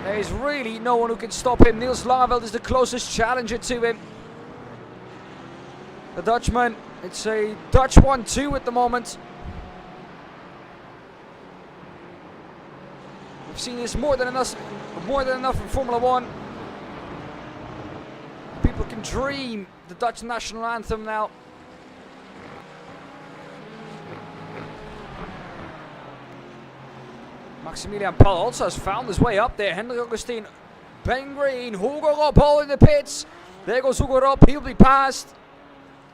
there is really no one who can stop him. Niels Langeveld is the closest challenger to him. The Dutchman, it's a Dutch 1-2 at the moment. We've seen this more than enough in Formula 1. People can dream the Dutch national anthem now. Maximilian Paul also has found his way up there. Henrik Augustin, Ben Green, Hugo Rob all in the pits. There goes Hugo Rob, he'll be passed.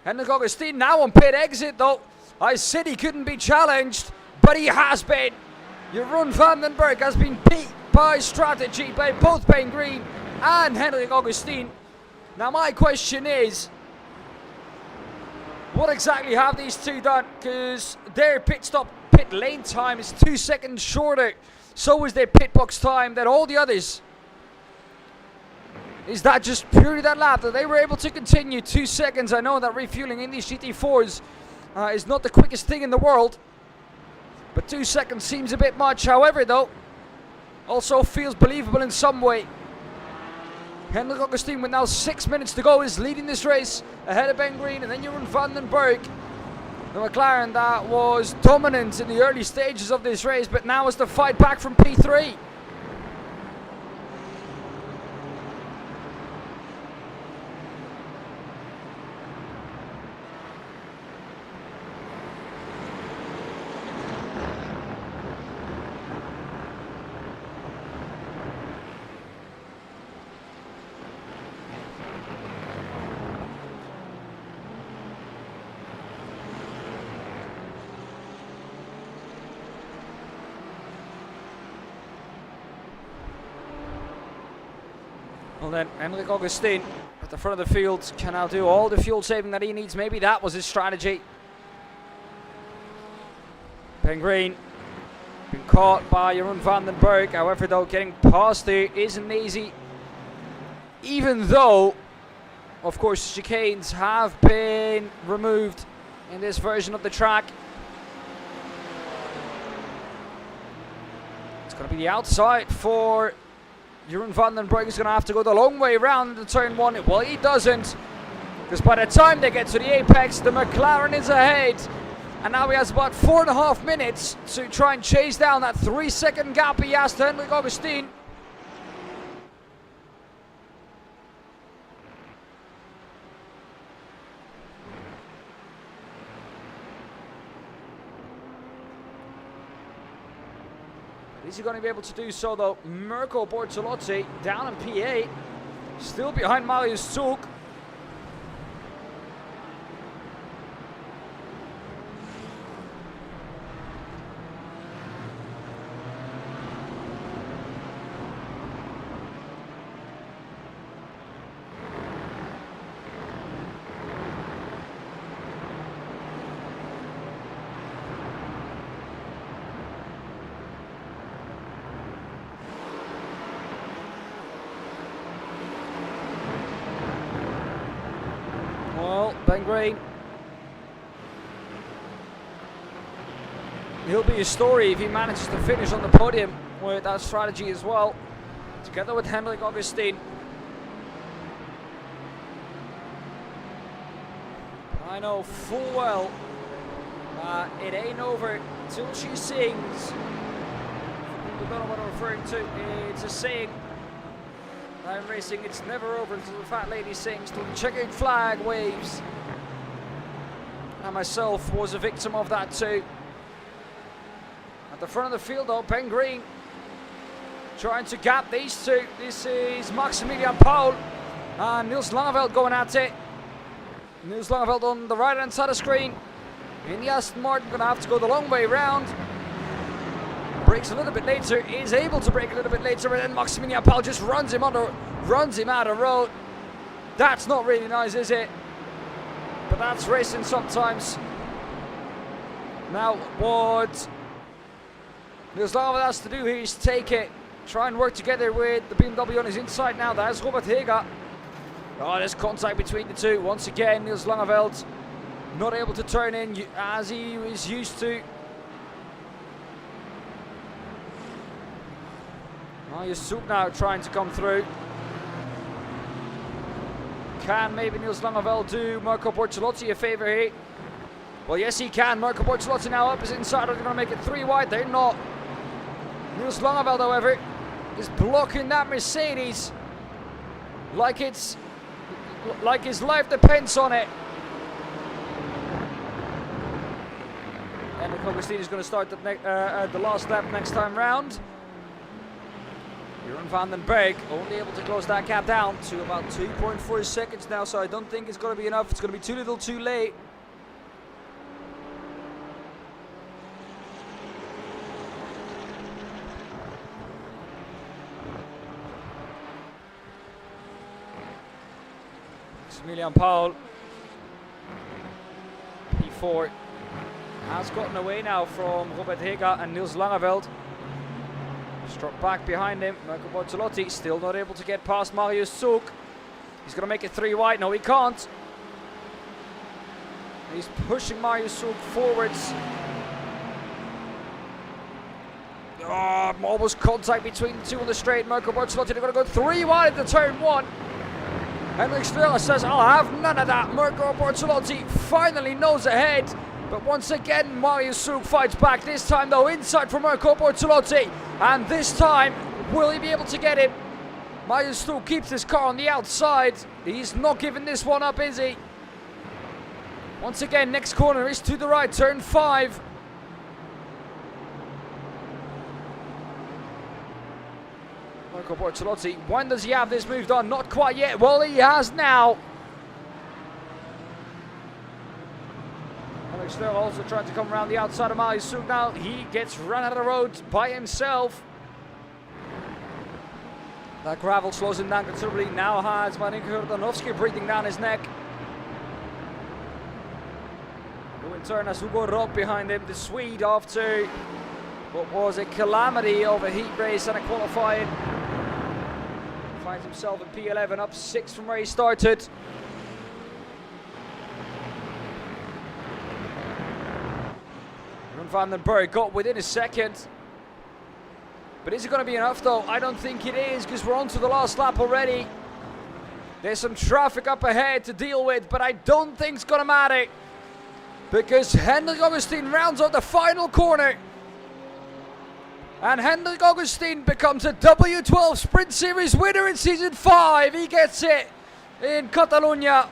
Henrik Augustin now on pit exit though. I said he couldn't be challenged, but he has been. Jeroen van den Berg has been beat by strategy by both Ben Green and Henrik Augustin. Now my question is, what exactly have these two done? Because their pit lane time is 2 seconds shorter. So is their pit box time than all the others. Is that just purely that lap that they were able to continue 2 seconds? I know that refueling in these GT4s is not the quickest thing in the world, but 2 seconds seems a bit much. However, though, also feels believable in some way. Henrik Augustin, with now 6 minutes to go, is leading this race ahead of Ben Green and then Jeroen van den Berg. The McLaren that was dominant in the early stages of this race, but now has to fight back from P3. Well then, Henrik Augustin at the front of the field can now do all the fuel saving that he needs. Maybe that was his strategy. Ben Green been caught by Jeroen van den Berg. However, though, getting past there isn't easy. Even though, of course, chicanes have been removed in this version of the track. It's going to be the outside for Jeroen van den Berg. Is going to have to go the long way around into turn 1. Well, he doesn't, because by the time they get to the apex, the McLaren is ahead. And now he has about 4.5 minutes to try and chase down that 3-second gap he has to Henrik Augustin. Is he going to be able to do so though? Mirko Bortolotti down in P8, still behind Marius Zug. well. Ben Green. He'll be a story if he manages to finish on the podium with that strategy as well, together with Henrik Augustin. I know full well it ain't over till she sings. For people who don't know what I'm referring to, it's a saying. I'm racing, it's never over until the fat lady sings, till the checkered flag waves. I myself was a victim of that too. At the front of the field though, Ben Green trying to gap these two. This is Maximilian Paul and Niels Langeveld going at it. Niels Langeveld on the right hand side of the screen. In the Aston Martin, gonna have to go the long way round. Brakes a little bit later, is able to brake a little bit later, and then Maximilian Paul just runs him out of road. That's not really nice, is it? But that's racing sometimes. Now what Niels Langeveld has to do here is take it, try and work together with the BMW on his inside now. That's Robert Hega. Oh, there's contact between the two. Once again, Niels Langeveld not able to turn in as he is used to. Marius Souk now trying to come through. Can maybe Niels Langeveld do Marco Bortolotti a favour here? Well, yes, he can. Marco Bortolotti now up his inside. They're going to make it 3 wide. They're not. Niels Langeveld, however, is blocking that Mercedes like his life depends on it. And Augustin is going to start the last lap next time round. Jeroen van den Berg only able to close that gap down to about 2.4 seconds now, so I don't think it's going to be enough. It's going to be too little too late. Maximilian Paul, P4, has gotten away now from Robert Hega and Niels Langeveld. Struck back behind him. Marco Bortolotti still not able to get past Marius Souk. He's going to make it 3 wide. No, he can't. He's pushing Marius Souk forwards. Oh, almost contact between the two on the straight. Marco Bortolotti, they're going to go 3 wide into turn 1. Henrik Strela says, I'll have none of that. Marco Bortolotti finally knows ahead. But once again, Marius Souk fights back. This time, though, inside for Marco Bortolotti. And this time, will he be able to get him? Marius Souk keeps his car on the outside. He's not giving this one up, is he? Once again, next corner is to the right, turn 5. Marco Bortolotti, when does he have this moved on? Not quite yet. Well, he has now. Henrik Strela also trying to come around the outside of Marius Souk now. He gets run out of the road by himself. That gravel slows him down considerably. Now has Martin Jordanovski breathing down his neck. Who in turn has Hugo Rob behind him. The Swede after what was a calamity of a heat race and a qualifying. Finds himself in P11, up 6 from where he started. Van den Berg got within a second. But is it going to be enough though? I don't think it is, because we're on to the last lap already. There's some traffic up ahead to deal with, but I don't think it's going to matter. Because Henrik Augustin rounds out the final corner. And Henrik Augustin becomes a W12 Sprint Series winner in Season 5. He gets it in Catalonia.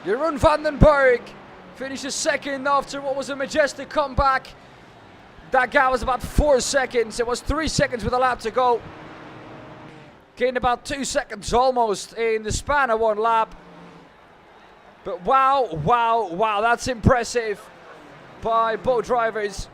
Jeroen van den Berg finishes second after what was a majestic comeback. That gap was about 4 seconds. It was 3 seconds with a lap to go. Gained about 2 seconds almost in the span of 1 lap. But wow, wow, wow, that's impressive by both drivers.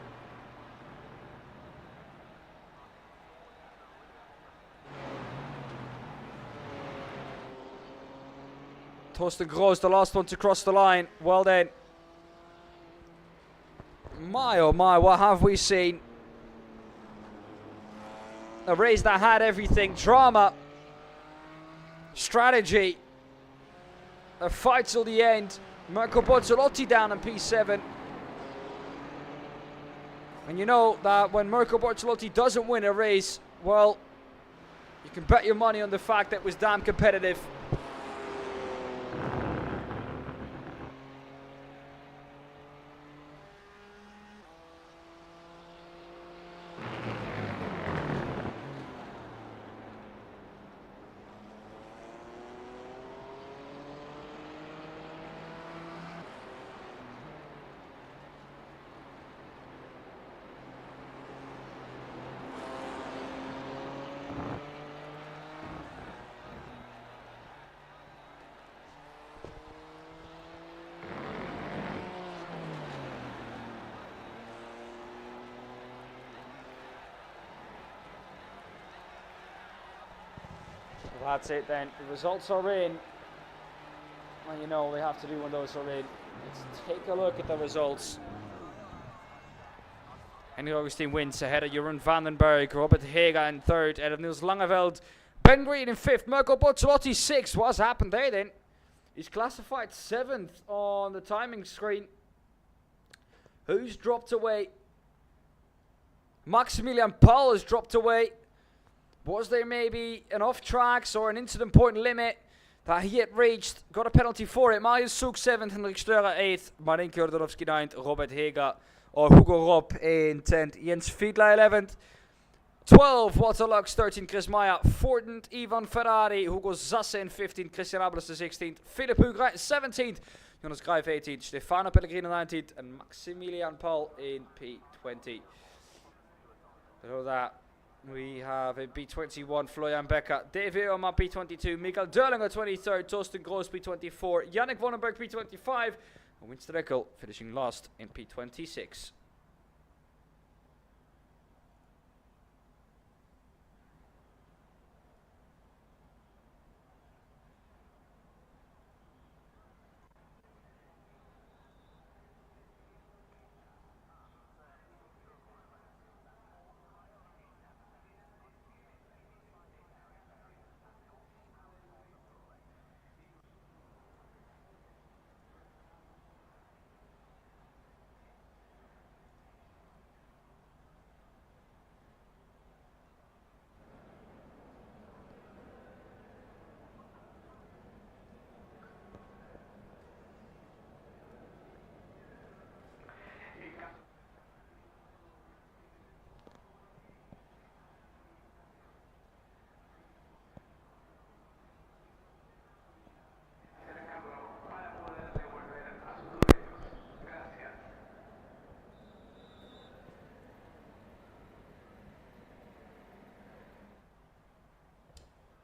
Torsten Groos, the last one to cross the line. Well then. My oh my, what have we seen? A race that had everything. Drama, strategy, a fight till the end. Marco Bortolotti down in P7. And you know that when Marco Bortolotti doesn't win a race, well, you can bet your money on the fact that it was damn competitive. Well, that's it then. The results are in. And you know they have to do when those are in. Let's take a look at the results. Henry Augustine wins ahead of Jeroen van den Berg. Robert Hega in third. Ahead of Niels Langeveld. Ben Green in fifth. Marco Bortolotti sixth. What's happened there then? He's classified seventh on the timing screen. Who's dropped away? Maximilian Paul has dropped away. Was there maybe an off tracks or an incident point limit that he had reached? Got a penalty for it. Marius Soek 7th, Hendrik Steurer 8th, Marijn Kjordorowski 9th, Robert Hega or Hugo Rob in 10th, Jens Fiedler 11th, 12, Walter Lux 13th, Chris Maya 14th, Ivan Ferrari, Hugo Zasse in 15th, Christian Abeles 16th, Philip Hugre 17th, Jonas Grijf 18th, Stefano Pellegrino 19th, and Maximilian Paul in P20. Below that, we have in P21 Florian Becker, David Oman P22, Mikael Derlinger 23rd, Torsten Gross P24, Yannick Vonenberg P25, and Winston Eckel finishing last in P26.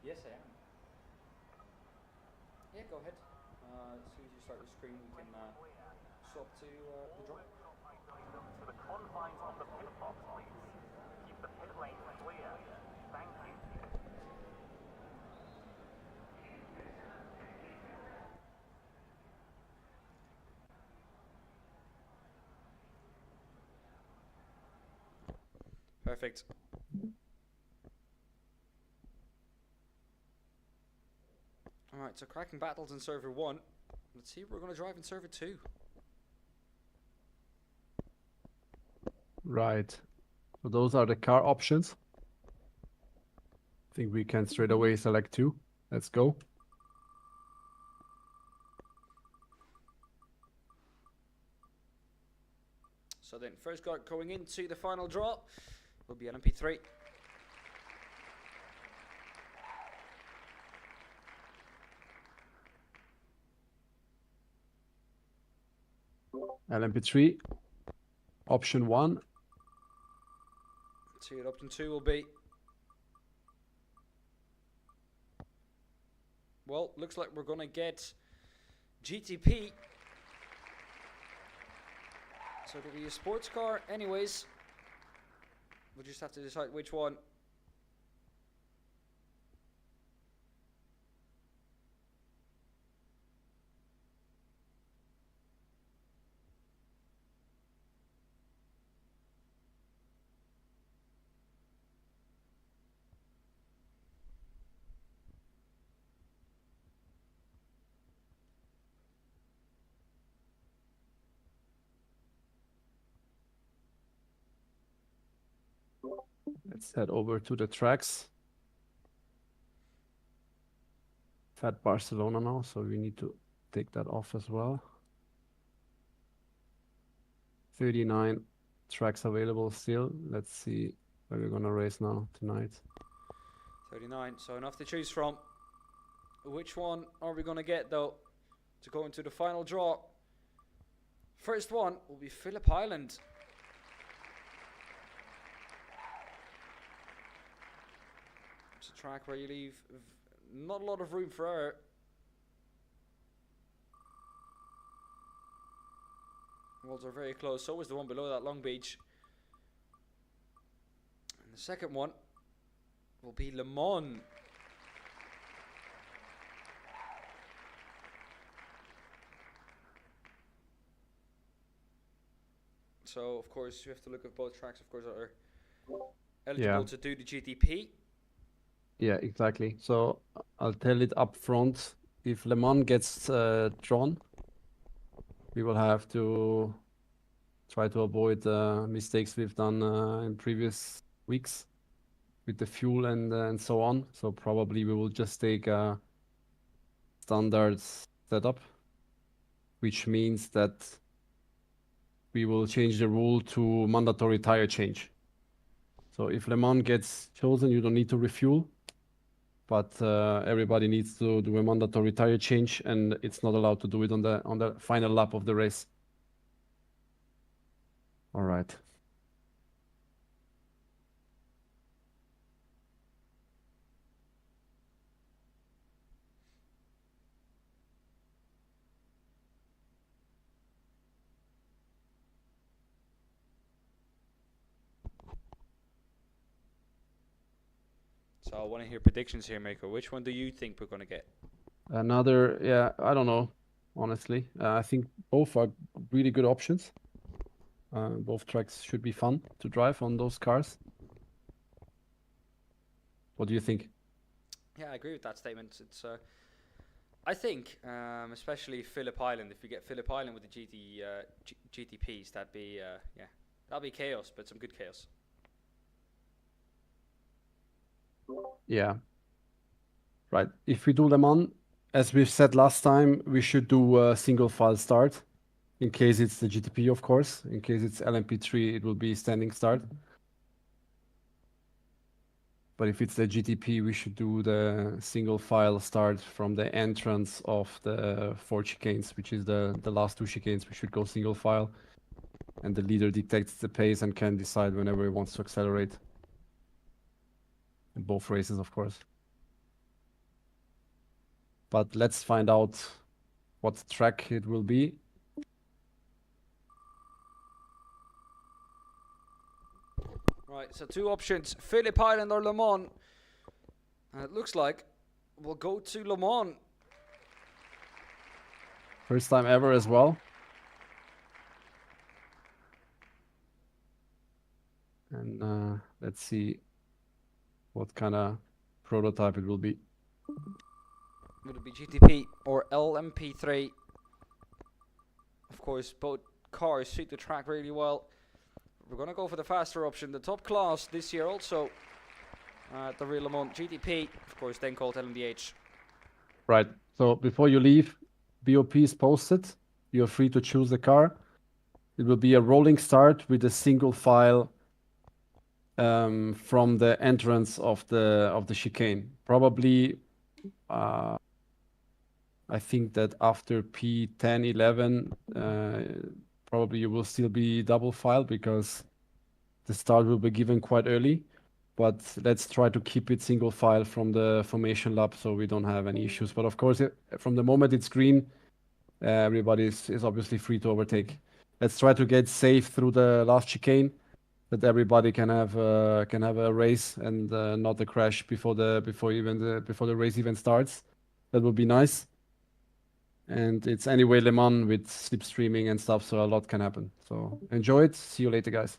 Yes, I am. Yeah, go ahead. As soon as you start your screen, we can swap to the draw. To the confines of the pit box, please. Keep the pit lane clear. Thank you. Perfect. Alright, so cracking battles in server 1. Let's see if we're going to drive in server 2. Right. So those are the car options. I think we can straight away select 2. Let's go. So then, first car going into the final draw will be LMP3. LMP3. Option 1. Let's see what option 2 will be. Well, looks like we're going to get GTP. So it'll be a sports car anyways. We'll just have to decide which one. Let's head over to the tracks. At Barcelona now, so we need to take that off as well. 39 tracks available still. Let's see where we're gonna race now tonight. 39, so enough to choose from. Which one are we gonna get though to go into the final draw? First one will be Phillip Island. It's a track where you leave not a lot of room for error. Walls are very close, so is the one below that, Long Beach. And the second one will be Le Mans. So, of course, you have to look at both tracks, of course, that are eligible to do the GTP. Yeah, exactly. So I'll tell it up front. If Le Mans gets drawn, we will have to try to avoid mistakes we've done in previous weeks with the fuel and so on. So probably we will just take a standard setup, which means that we will change the rule to mandatory tire change. So if Le Mans gets chosen, you don't need to refuel, but everybody needs to do a mandatory tire change, and it's not allowed to do it on the final lap of the race. All right. So I want to hear predictions here, Mako. Which one do you think we're going to get? Another, yeah, I don't know, honestly. I think both are really good options. Both tracks should be fun to drive on those cars. What do you think? Yeah, I agree with that statement. It's, I think, especially Phillip Island. If we get Phillip Island with the GTPs, that'd be, yeah, that'd be chaos, but some good chaos. Yeah. Right. If we do Le Mans, as we've said last time, we should do a single file start. In case it's the GTP, of course. In case it's LMP3, it will be standing start. But if it's the GTP, we should do the single file start from the entrance of the 4 chicanes, which is the last 2 chicanes. We should go single file. And the leader detects the pace and can decide whenever he wants to accelerate. In both races, of course. But let's find out what track it will be. Right, so 2 options, Phillip Island or Le Mans. And it looks like we'll go to Le Mans. First time ever as well. And let's see what kind of prototype it will be. Would it be GTP or LMP3? Of course, both cars suit the track really well. We're going to go for the faster option. The top class this year also the Real Le Mans GTP, of course, then called LMDH. Right. So before you leave, BOP is posted. You're free to choose the car. It will be a rolling start with a single file from the entrance of the chicane. Probably, I think that after P10, 11, probably you will still be double file because the start will be given quite early. But let's try to keep it single file from the formation lap so we don't have any issues. But of course, from the moment it's green, everybody is obviously free to overtake. Let's try to get safe through the last chicane, that everybody can have a race and not a crash before the race even starts. That would be nice. And it's anyway Le Mans with slipstreaming and stuff, so a lot can happen. So enjoy it. See you later, guys.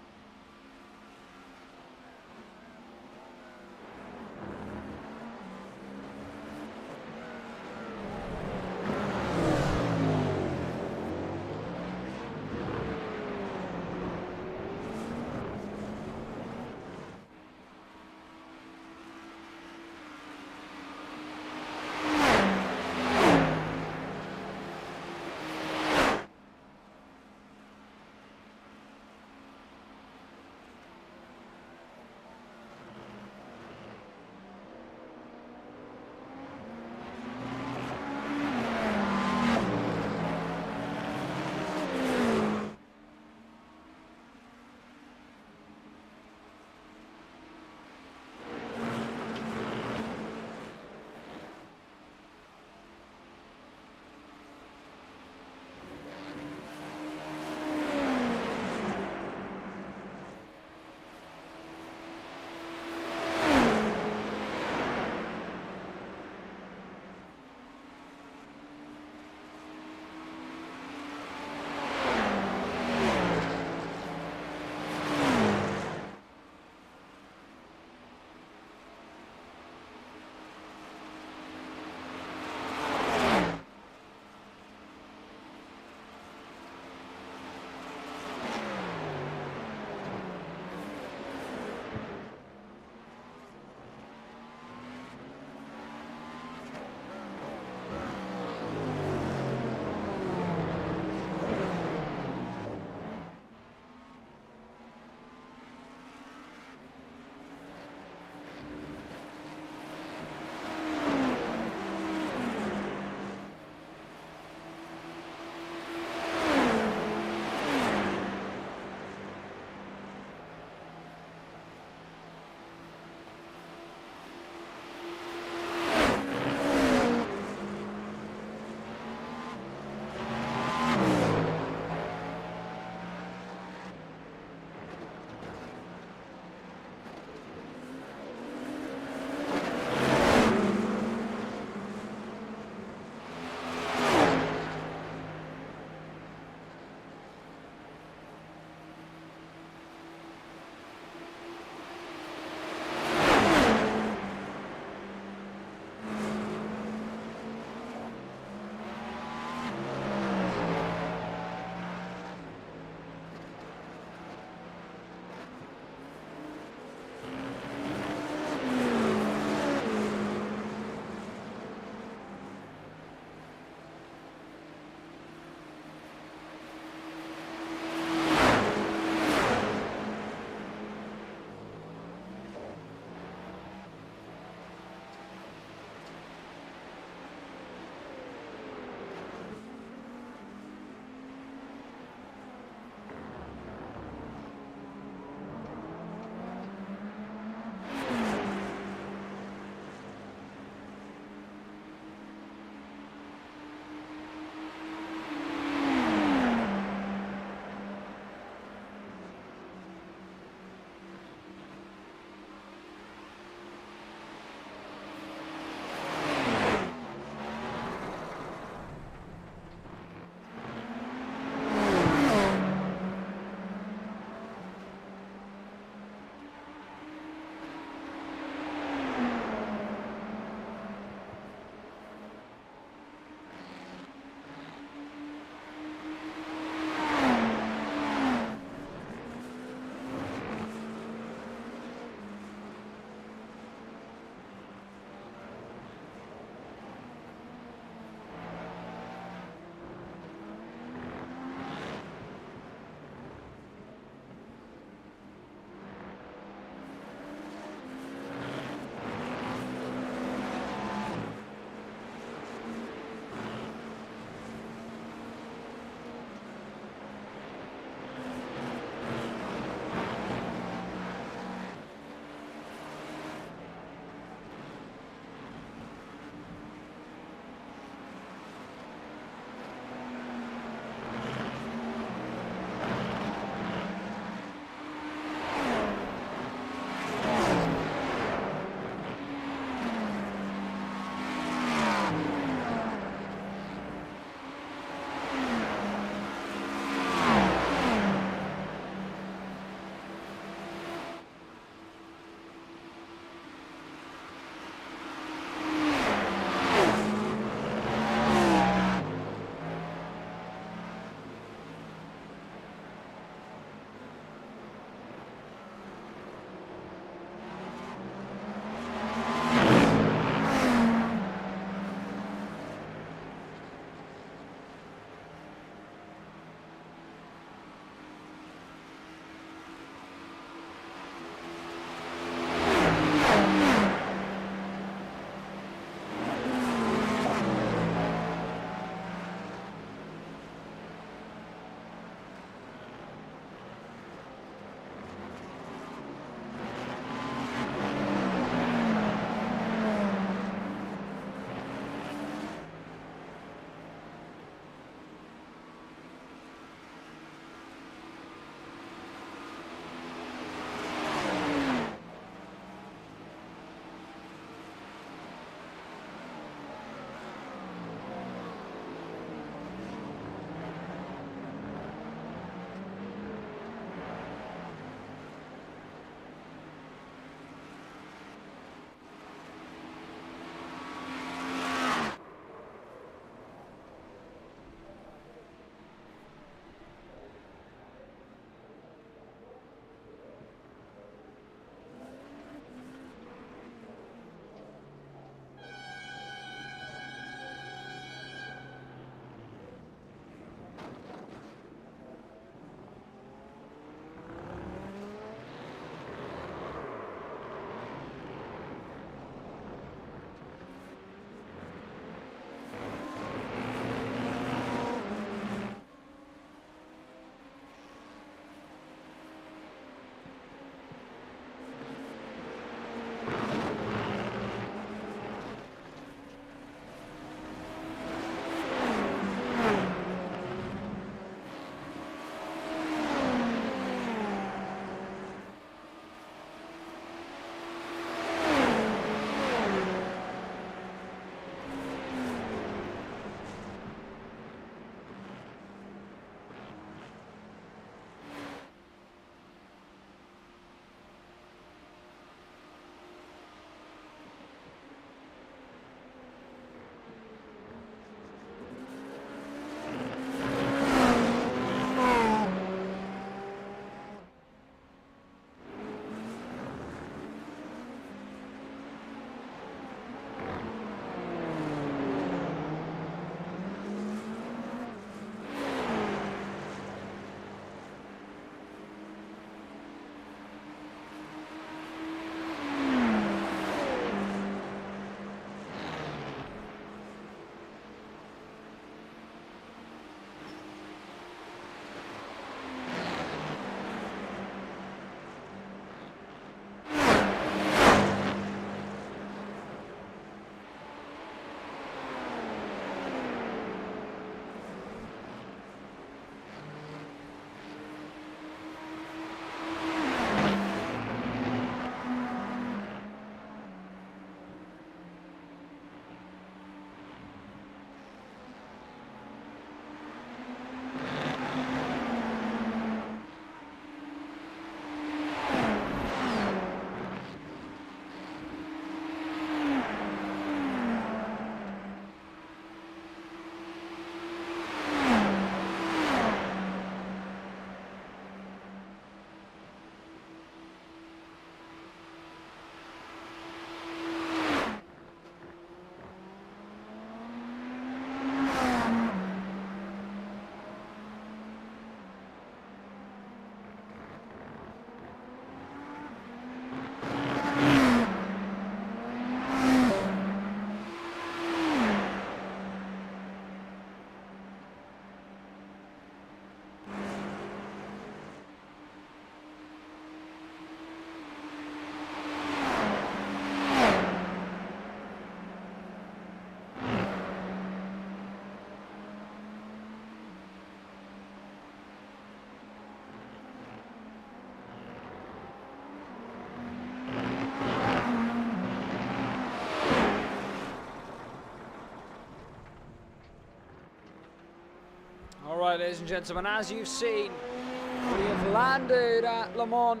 Alright, ladies and gentlemen, as you've seen, we have landed at Le Mans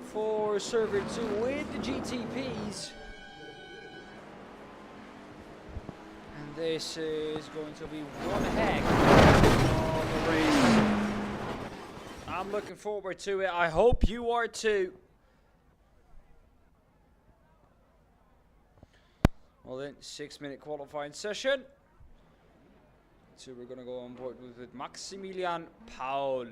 for Server 2 with the GTPs. And this is going to be one heck of a race. I'm looking forward to it. I hope you are too. Well then, 6-minute qualifying session. So we're going to go on board with Maximilian Paul.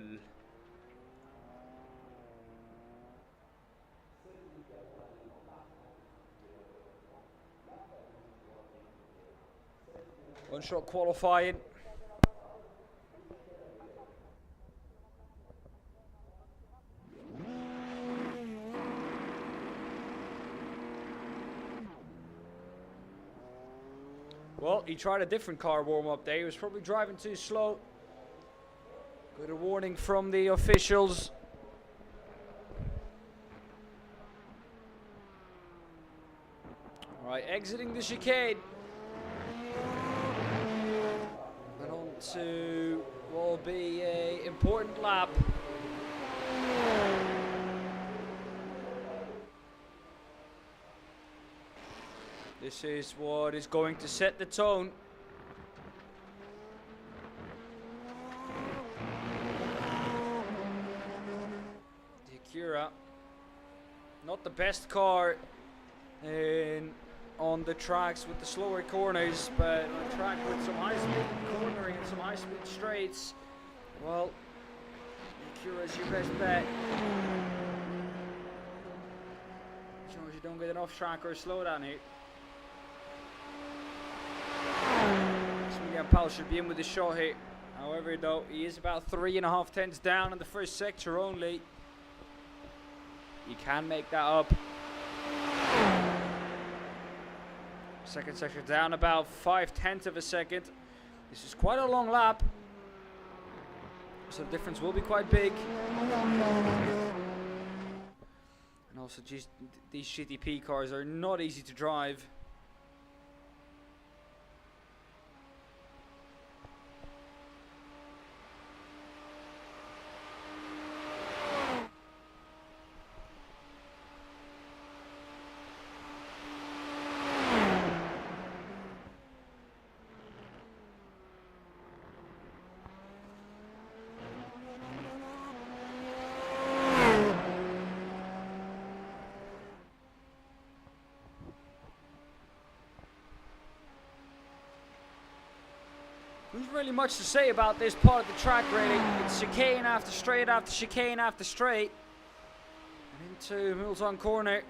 One-shot qualifying. Well, he tried a different car warm-up there. He was probably driving too slow. Got a warning from the officials. Alright, exiting the chicane. And on to what will be an important lap. This is what is going to set the tone. The Acura, not the best car on the tracks with the slower corners, but on a track with some high-speed cornering and some high-speed straights, well, the Acura is your best bet. As long as you don't get an off-track or a slowdown here. Maximilian Paul should be in with the shot here. However, though, he is about 3.5 tenths down in the first sector only. He can make that up. Second sector down about 5/10 of a second. This is quite a long lap, so the difference will be quite big. And also, these GTP cars are not easy to drive. There's really much to say about this part of the track, really. It's chicane after straight after chicane after straight. And into Multon corner.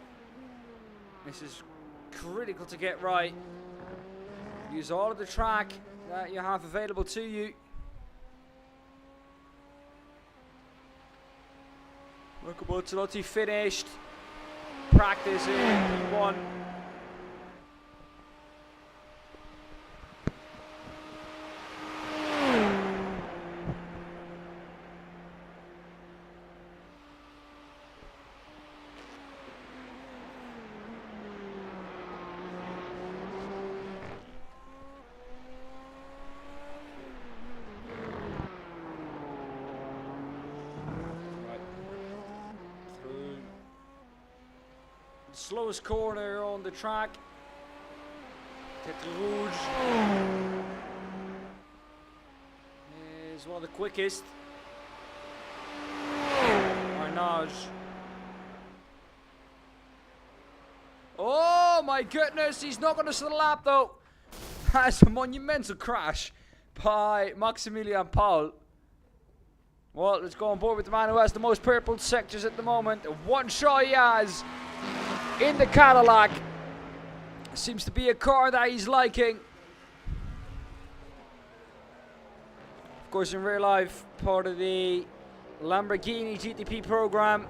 This is critical to get right. Use all of the track that you have available to you. Marco Bortolotti finished practice in P1. Slowest corner on the track. Tête Rouge is one of the quickest. Arnage. Oh my goodness, he's not going to the lap though. That's a monumental crash by Maximilian Paul. Well, let's go on board with the man who has the most purple sectors at the moment. One shot he has in the Cadillac. Seems to be a car that he's liking. Of course, in real life, part of the Lamborghini GTP program.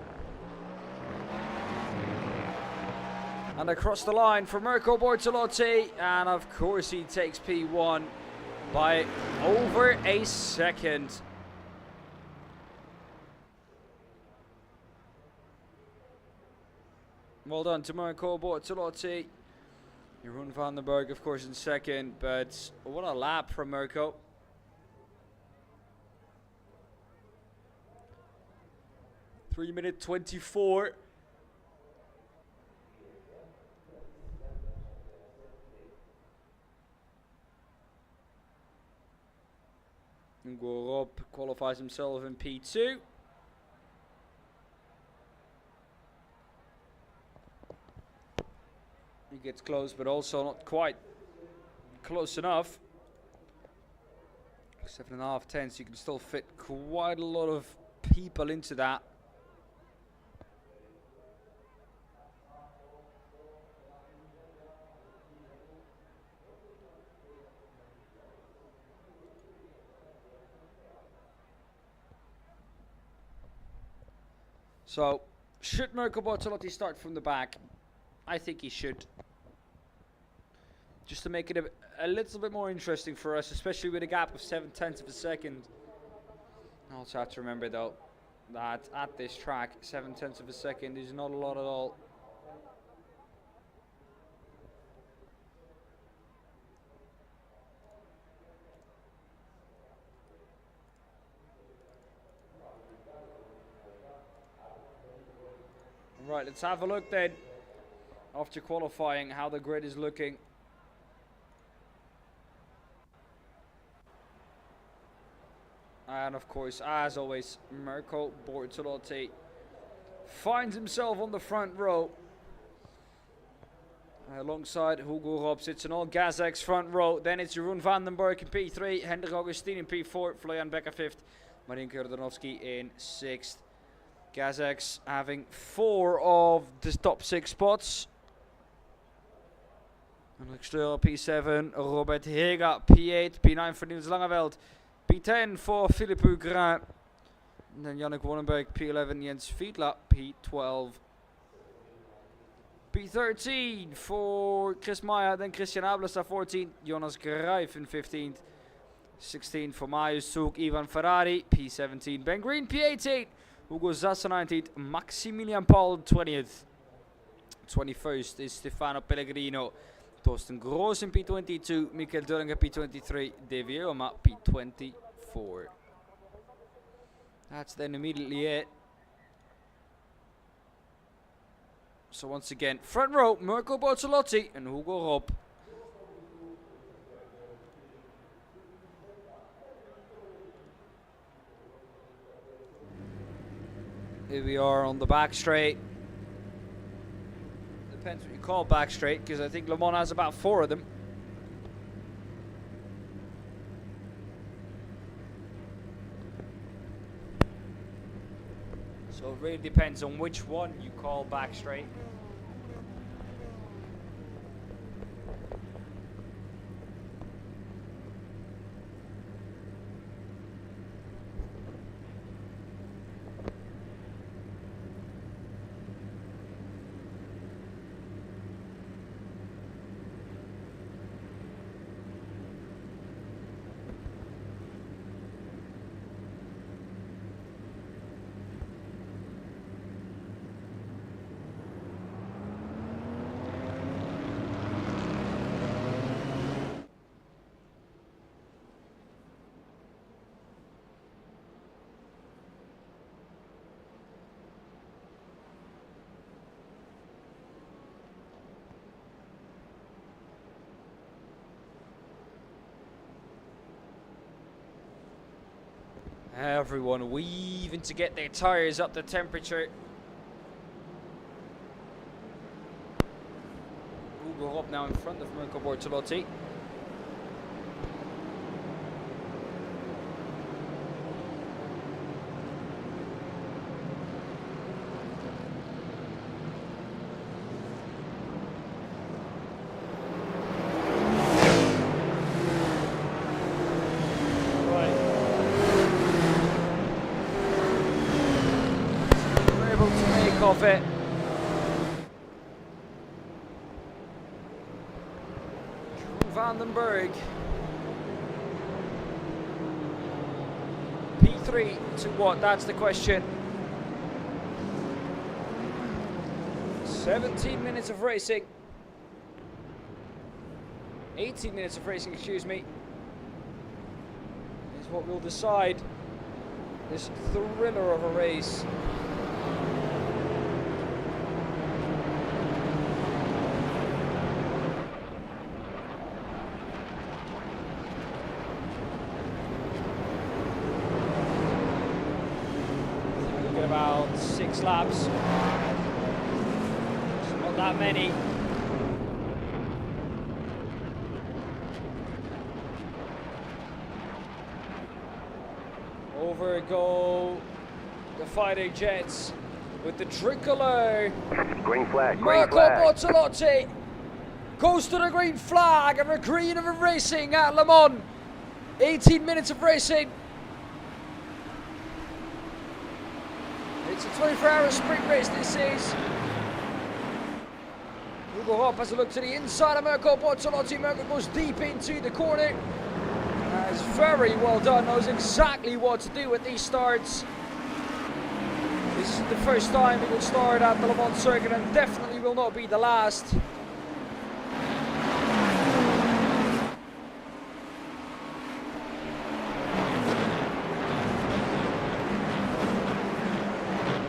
And across the line for Mirko Bortolotti. And of course, he takes P1 by over a second. Well done to Mirko Bortolotti. Jeroen van den Berg, of course, in second, but what a lap from Mirko. (3:24). Hugo Rob qualifies himself in P2. He gets close, but also not quite close enough. 7.5 tenths, you can still fit quite a lot of people into that. So, should Mirko Bortolotti start from the back? I think he should. Just to make it a little bit more interesting for us, especially with a gap of 0.7 of a second. I also have to remember though, that at this track, 0.7 of a second is not a lot at all. Right, let's have a look then, after qualifying, how the grid is looking. And of course, as always, Mirko Bortolotti finds himself on the front row. Alongside Hugo Rob sits in all Gazek's front row. Then it's Jeroen van den Berg in P3, Hendrik Augustin in P4, Florian Becker 5th, Marijn Kurdanovski in 6th. Gazek's having 4 of the top 6 spots. Henrik Steur P7, Robert Hega P8, P9 for Niels Langeveld, P10 for Philippe Hugrin, and then Yannick Wannenberg P11, Jens Fiedler P12. P13 for Chris Meyer, then Christian Ablesa 14th, Jonas Grijf in 15th. 16 for Marius Zug, Ivan Ferrari P17, Ben Green P18, Hugo Zassa 19th, Maximilian Paul 20th. 21st is Stefano Pellegrino, Torsten Groos in P22, Michael Dullinger P23, Davy Oma P24. That's then immediately it. So once again, front row, Mirko Bortolotti and Hugo Rob. Here we are on the back straight. Depends what you call back straight, because I think Le Mans has about 4 of them. So it really depends on which one you call back straight. Everyone weaving to get their tires up the temperature. Hugo Rob now in front of Mirko Bortolotti. Of it. Van den Berg. P3 to what? That's the question. 17 minutes of racing. 18 minutes of racing, excuse me, is what will decide this thriller of a race. Look at about 6 laps. It's not that many. Over go the Fighting Jets with the tricolor. Green flag, green Marco flag. Bortolotti goes to the green flag of a green of a racing at Le Mans. 18 minutes of racing. It's a 24-hour sprint race, this is. Hugo Hop has a look to the inside of Marco Bortolotti. Marco goes deep into the corner. That's very well done, knows exactly what to do with these starts. This is the first time he will start at the Le Mans circuit and definitely will not be the last.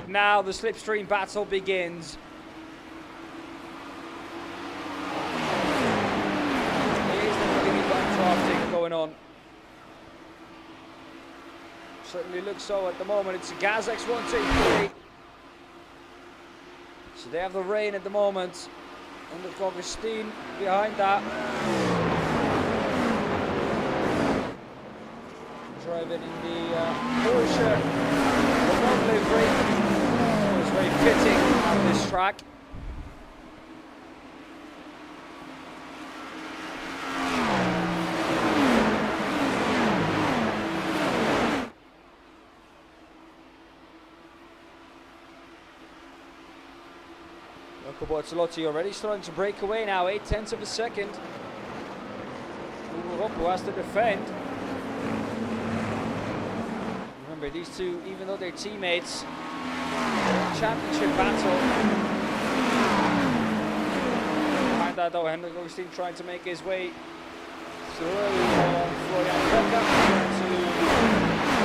Now the slipstream battle begins. Here's the beginning back drafting going on. Certainly looks so at the moment. It's Gazex 1, 2, 3. So they have the rain at the moment. And the Augustine behind that. Driving in the Porsche Le Mans livery. It's very fitting on this track. Marco Bortolotti already starting to break away now, 0.8 of a second. Hugo Hop who has to defend. Remember, these two, even though they're teammates, they're in championship battle. Behind that though, Henrik Augustine trying to make his way through Florian Becker to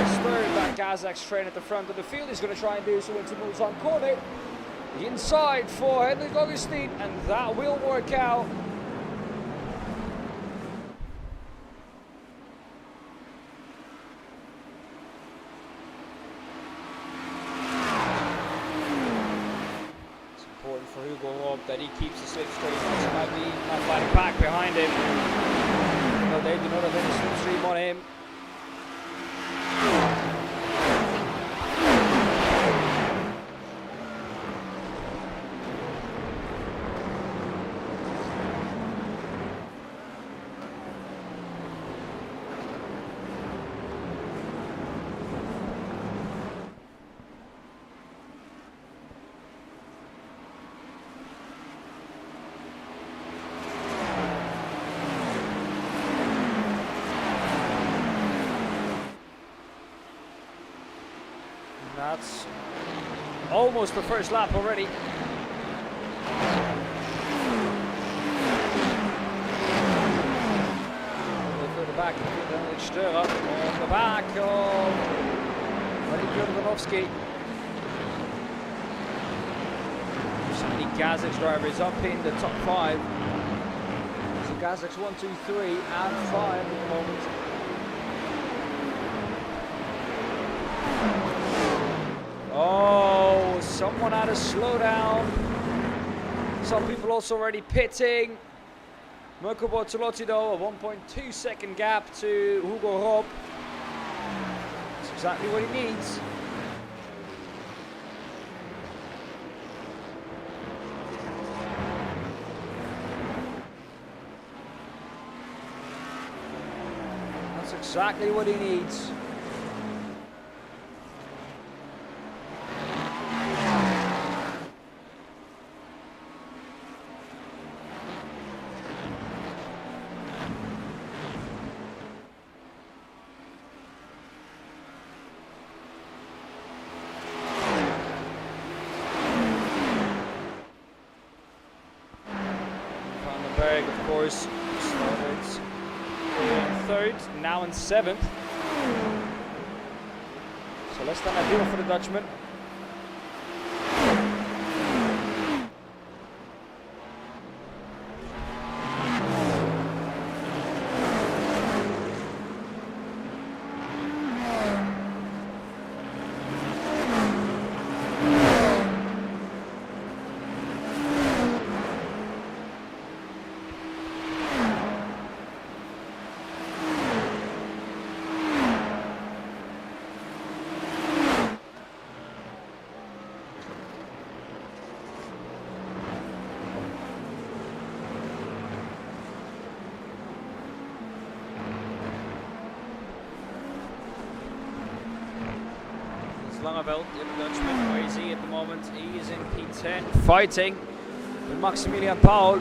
disturb that Kazakh train at the front of the field. He's going to try and do so into Mulsanne corner. The inside for Henrik Augustine, and that will work out. It's important for Hugo Rob that he keeps the slipstream. He might be not fighting back behind him. No, they do not have any slipstream on him. That's almost the first lap already. Further back, Henrik Störer on the back of Jordanovski. So many Kazakh drivers up in the top 5. So Kazakhs 1, 2, 3 and 5 at the moment. Oh, someone had a slowdown. Some people also already pitting. Marco Bortolotti though, a 1.2 second gap to Hugo Rob. That's exactly what he needs. That's exactly what he needs. Of course, started was in third, now in seventh. So less than ideal for the Dutchman. Langeveld, the other Dutchman, where is he at the moment? He is in P10, fighting with Maximilian Paul.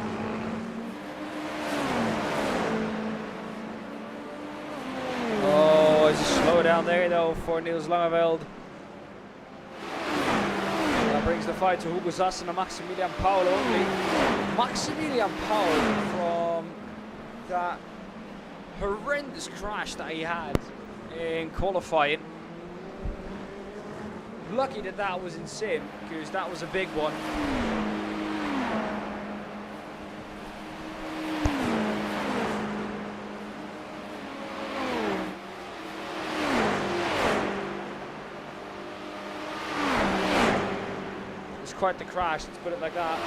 Oh, it's a slow down there though for Niels Langeveld. That brings the fight to Hugo Sassen and Maximilian Paul only. Maximilian Paul, from that horrendous crash that he had in qualifying. Lucky that that was in sim, because that was a big one. It's quite the crash, let's put it like that.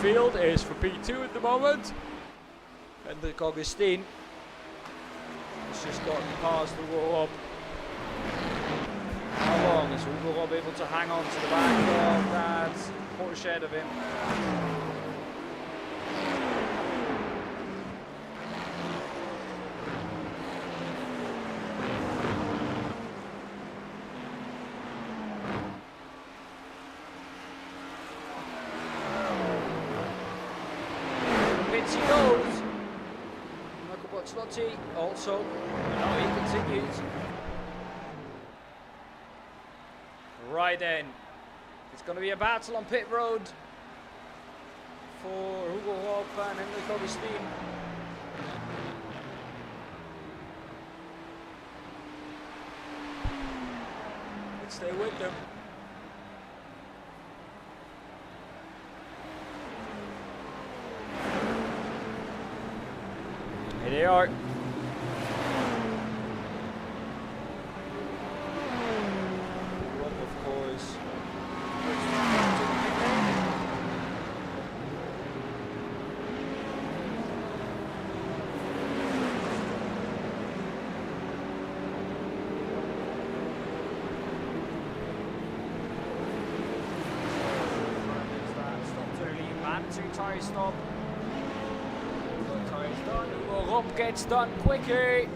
Field is for P2 at the moment, and the Augustine has just gotten past Hugo Rob. How long is Hugo Rob able to hang on to the back of that Porsche ahead of him? He goes. Michael Botslotti also. No, he continues. Right then. It's going to be a battle on pit road for Hugo Rob and Henrik Augustine. Let's stay with them. Here they are. Rob, of course. Stopped early, mandatory tire stop. Hugo Rob gets done quicker.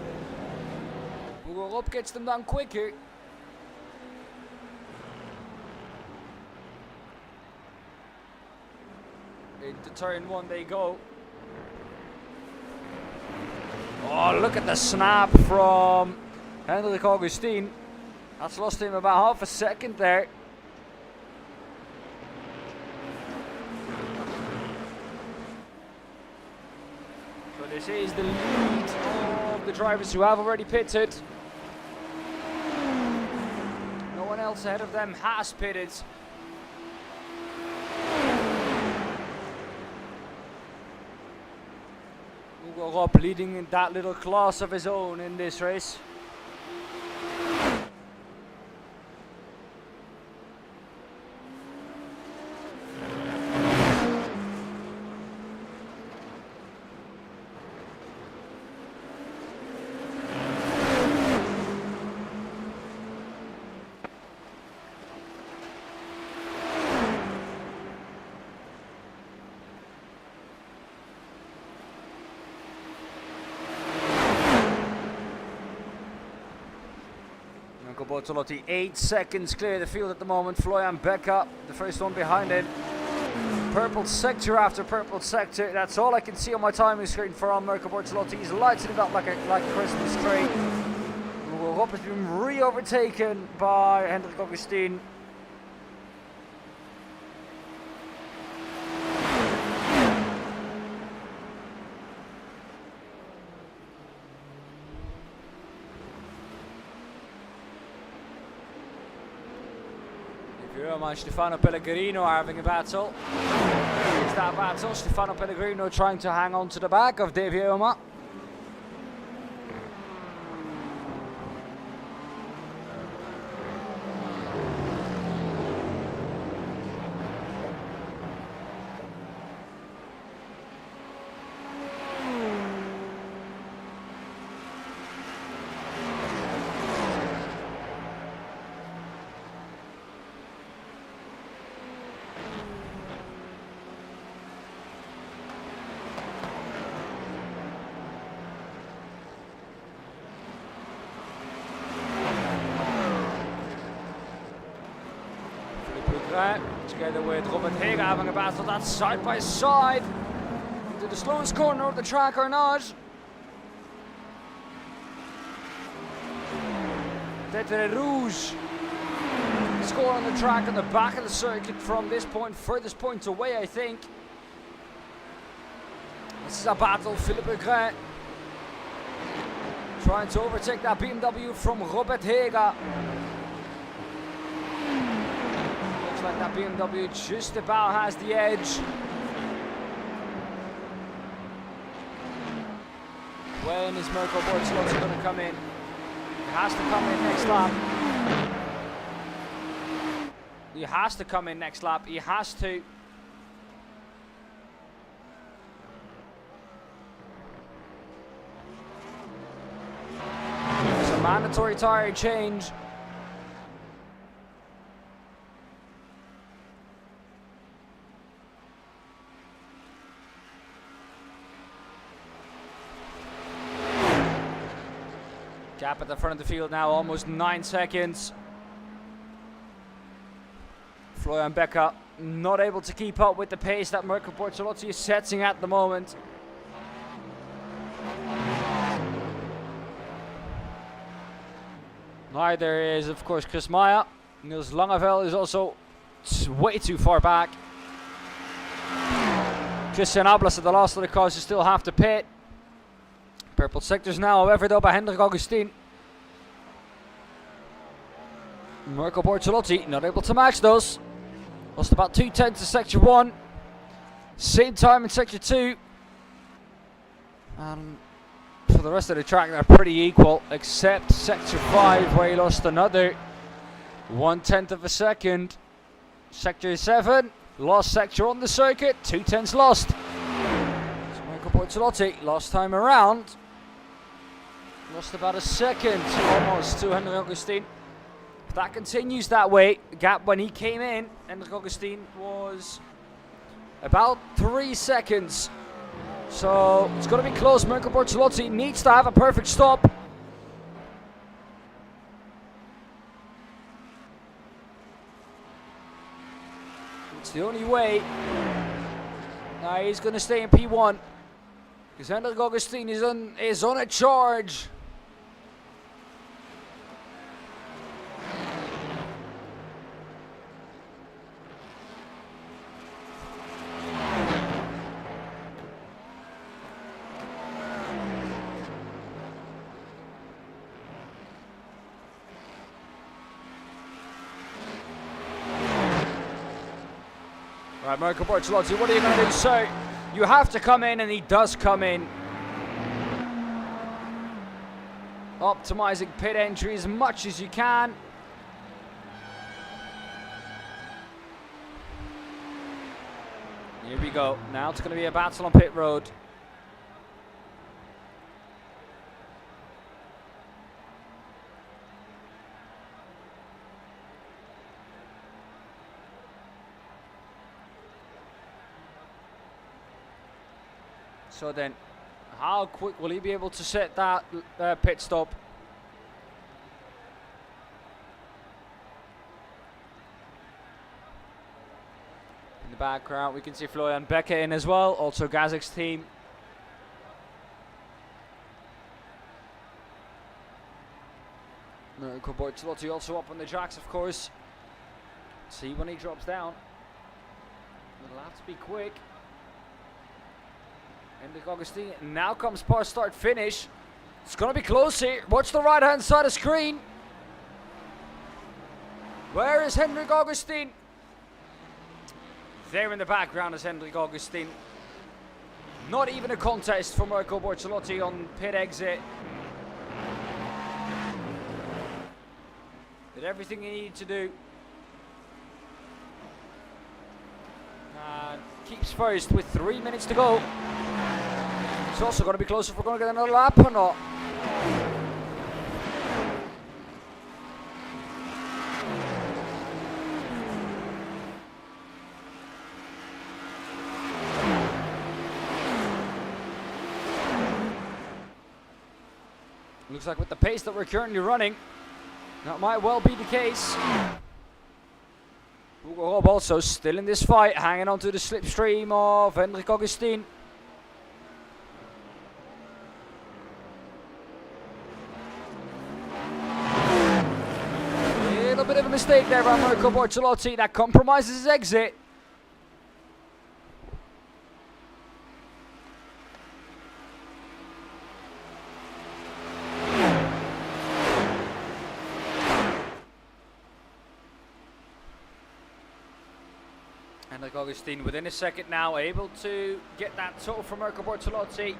Hugo Rob gets them done quicker. Into turn one they go. Oh, look at the snap from Henrik Augustine. That's lost him about half a second there. This is the lead of the drivers who have already pitted. No one else ahead of them has pitted. Hugo Rob leading in that little class of his own in this race. Bortolotti 8 seconds clear the field at the moment. Florian Becker, the first one behind him. purple sector after purple sector. That's all I can see on my timing screen for Mirko Bortolotti. He's lighting it up like a Christmas tree. Rob has been re-overtaken by Hendrik Augustin. And Stefano Pellegrino are having a battle. It's that battle. Stefano Pellegrino trying to hang on to the back of De Vioma. Together with Robert Hega having a battle. That's side by side into the slowest corner of the track or not. Tetere Rouge score on the track on the back of the circuit from this point, furthest point away, I think. This is a battle. Philippe Grin trying to overtake that BMW from Robert Hega. Like that BMW just about has the edge. When is Mirko Bortolotti going to come in? He has to come in next lap. He has to come in next lap. He has to. It's a mandatory tire change. Gap at the front of the field now, almost 9 seconds. Florian Becker not able to keep up with the pace that Mirko Bortolotti is setting at the moment. Neither is, of course, Chris Meyer. Niels Langevel is also way too far back. Christian Ablas at the last of the cars, you still have to pit. Purple sectors now, however, though, by Hendrik Augustin. Mirko Bortolotti not able to match those. Lost about 2/10 to sector 1. Same time in sector 2. And for the rest of the track, they're pretty equal, except sector 5, where he lost another 1/10 of a second. Sector 7, lost sector on the circuit, 2/10 lost. So Mirko Bortolotti, last time around, lost about a second almost to Hendrik Augustin. If that continues that way, the gap when he came in, Hendrik Augustin was about 3 seconds. So it's going to be close. Mirko Bortolotti needs to have a perfect stop. It's the only way. Now he's going to stay in P1 because Hendrik Augustin is on a charge. Right, Mirko Bortolotti, what are you going to do? So, you have to come in, and he does come in. Optimizing pit entry as much as you can. Here we go. Now it's going to be a battle on pit road. So then, how quick will he be able to set that pit stop? In the background, we can see Florian Becker in as well, also Gazik's team. Mirko Bortolotti also up on the jacks, of course. See when he drops down. It'll have to be quick. Hendrik Augustin. Now comes par start finish. It's going to be close here. Watch the right hand side of the screen. Where is Hendrik Augustin? There in the background is Hendrik Augustin. Not even a contest for Mirko Bortolotti on pit exit. Did everything he needed to do. And keeps first with 3 minutes to go. It's also going to be close if we're going to get another lap or not. Looks like with the pace that we're currently running, that might well be the case. Hugo Rob also still in this fight, hanging on to the slipstream of Hendrik Augustin. A little bit of a mistake there by Mirko Bortolotti, that compromises his exit. Hendrik Augustin within a second now, able to get that total from Mirko Bortolotti.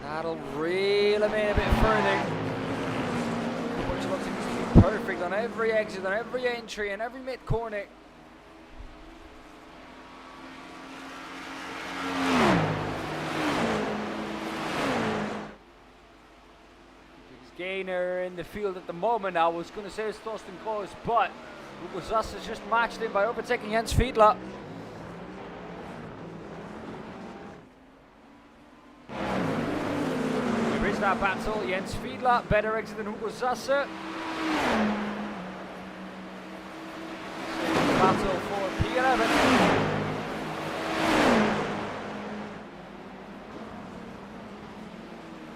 That'll reel him in a bit further. Bortolotti needs to be perfect on every exit, on every entry, and every mid corner. Biggest gainer in the field at the moment. I was going to say it's Thorsten Kroos, but Hugo Sass has just matched him by overtaking Jens Fiedler. There is that battle. Jens Fiedler, better exit than Hugo Sass. Battle for P11.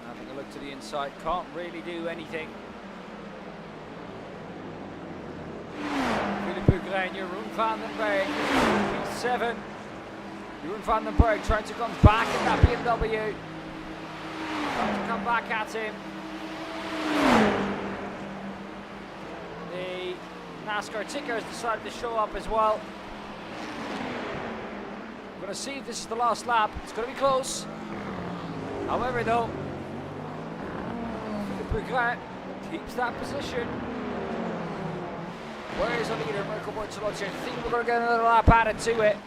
Having a look to the inside, can't really do anything. Jeroen van den Berg, P7. Jeroen van den Berg trying to come back at that BMW. Trying to come back at him. The NASCAR ticker has decided to show up as well. We're going to see if this is the last lap. It's going to be close. However, though, Philippe Bergin keeps that position. Where is the leader, Mirko Bortolotti? I think we're going to get another lap added to it.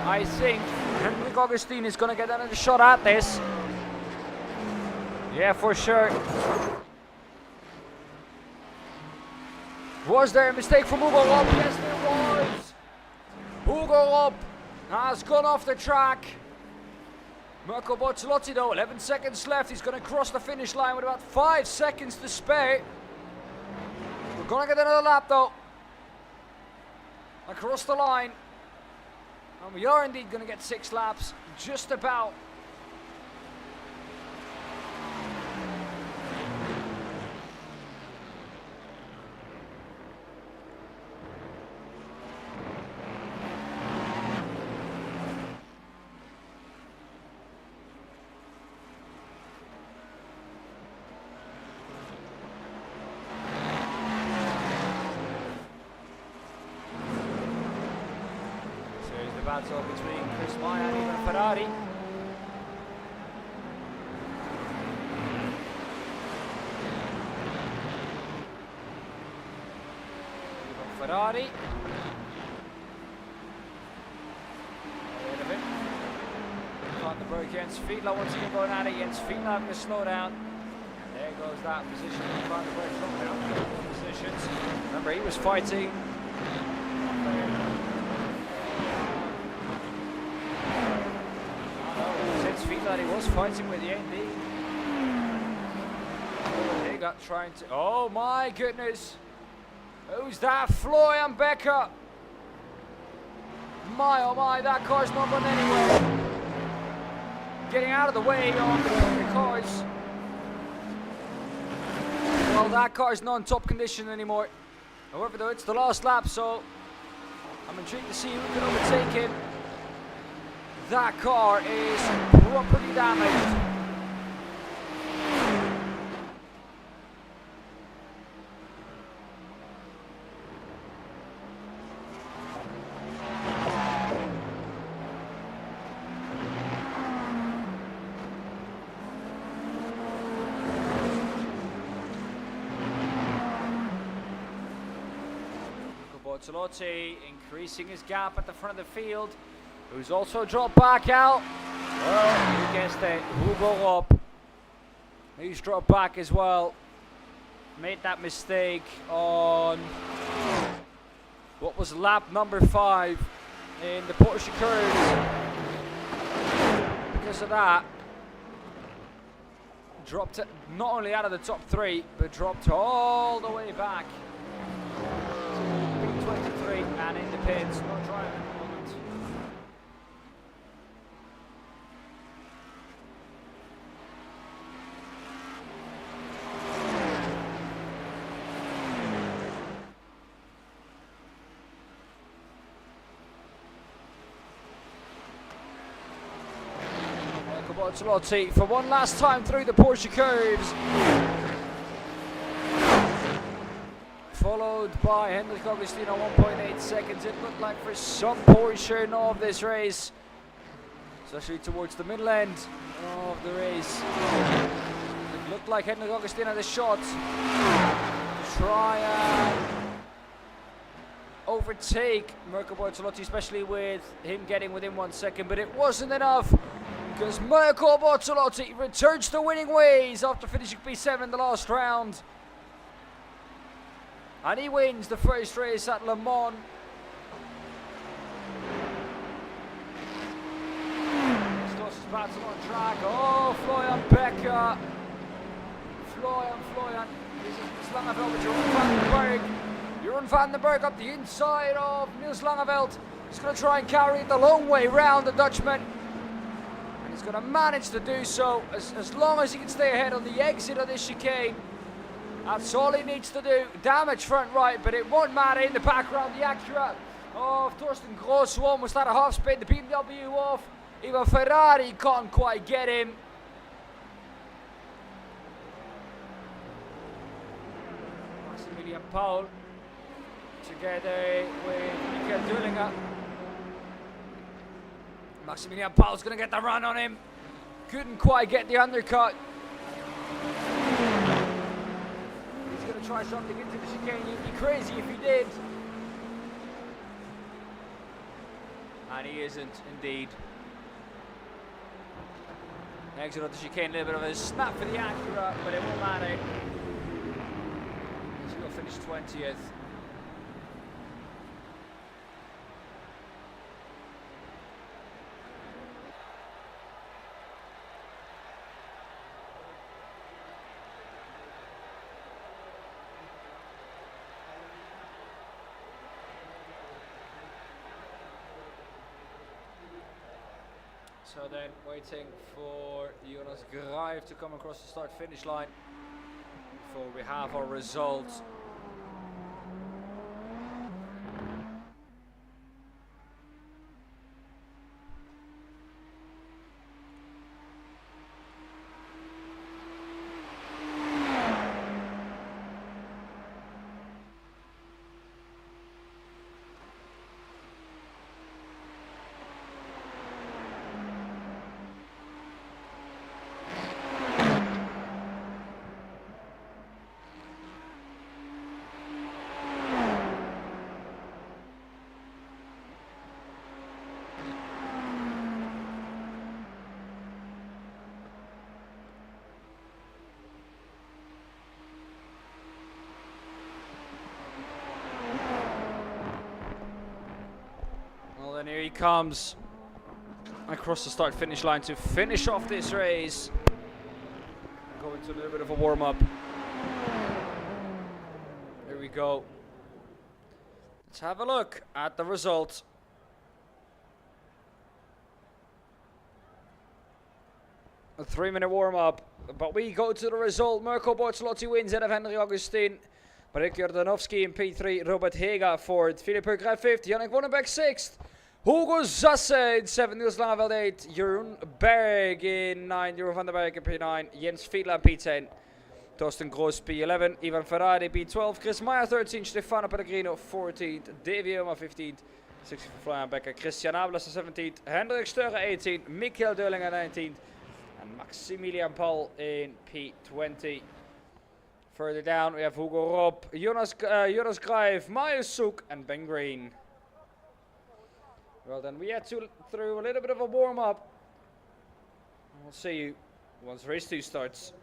I think Hendrik Augustin is going to get another shot at this. Yeah, for sure. Was there a mistake from Hugo Rob? Yes, there was. Hugo Rob has gone off the track. Mirko Bortolotti, though, 11 seconds left. He's going to cross the finish line with about 5 seconds to spare. We're going to get another lap though. Across the line. And we are indeed going to get 6 laps. Just about. Battle between Chris Meyer and Ivan Ferrari. Ivan Ferrari. Ahead of it. Van den Berg, Jens Fiedler once again going at it. Jens Fiedler having to slow down. There goes that position. Van den Berg dropping down positions. Remember, he was fighting. That he was fighting with the AD. They got trying to. Oh my goodness! Who's that? Florian Becker My oh my, that car's not going anywhere. Getting out of the way of the cars. Well, that car's not in top condition anymore. However, though, it's the last lap, so I'm intrigued to see who can overtake him. That car is properly damaged. Bortolotti increasing his gap at the front of the field, who's also dropped back out. Well, you guessed it, Hugo up. He's dropped back as well. Made that mistake on what was lap number 5 in the Porsche curves. Because of that, dropped it not only out of the top 3, but dropped all the way back. 23 and in the pits, not driving at the moment. Michael Bortolotti for one last time through the Porsche curves. Followed by Henrik Augustino, 1.8 seconds. It looked like for some portion of this race, especially towards the middle end of the race, it looked like Henrik Augustino had a shot to try and overtake Mirko Bortolotti, especially with him getting within 1 second, but it wasn't enough because Mirko Bortolotti returns to winning ways after finishing P7 in the last round. And he wins the first race at Le Mans. Closest battle on track. Oh, Florian Becker. Florian. This is Langeveld with Jeroen van den Berg. Jeroen van den Berg up the inside of Niels Langeveld. He's going to try and carry it the long way round the Dutchman. And he's going to manage to do so as long as he can stay ahead on the exit of this chicane. That's all he needs to do. Damage front right, but it won't matter. In the background, the Acura of Torsten Gross, who almost had a half spin. The BMW off. Even Ferrari can't quite get him. Maximilian Paul together with Michael Dullinger. Maximilian Paul's going to get the run on him. Couldn't quite get the undercut. Try something into the chicane. You'd be crazy if he did. And he isn't, indeed. Exit of the chicane, a little bit of a snap for the Acura, but it won't matter. He's going to finish 20th. So then waiting for Jonas Grijf to come across the start-finish line before we have our results. And here he comes across the start-finish line to finish off this race. Go into a little bit of a warm-up. Here we go. Let's have a look at the result. 3-minute warm-up. But we go to the result. Mirko Bortolotti wins out of Henry Augustin. Marek Jordanowski in P3. Robert Hega fourth. Philip Hugrijf fifth. Yannick Wonnenberg sixth. Hugo Zasse in 7th. Niels Langeveld 8th. Jeroen Berg in 9th. Jeroen van der Berg in P9. Jens Fiedler in P10. Torsten Groos P11. Ivan Ferrari P12. Chris Meyer 13th. Stefano Pellegrino 14th. Davy Oma 15th. 16th for Florian Becker. Christian Ablas 17th. Hendrik Sturre 18th. Michael Deulinger 19th. And Maximilian Paul in P20. Further down we have Hugo Rob, Jonas Grijf, Marius Soek and Ben Green. Well then, we had through a little bit of a warm-up. We'll see you once race 2 starts.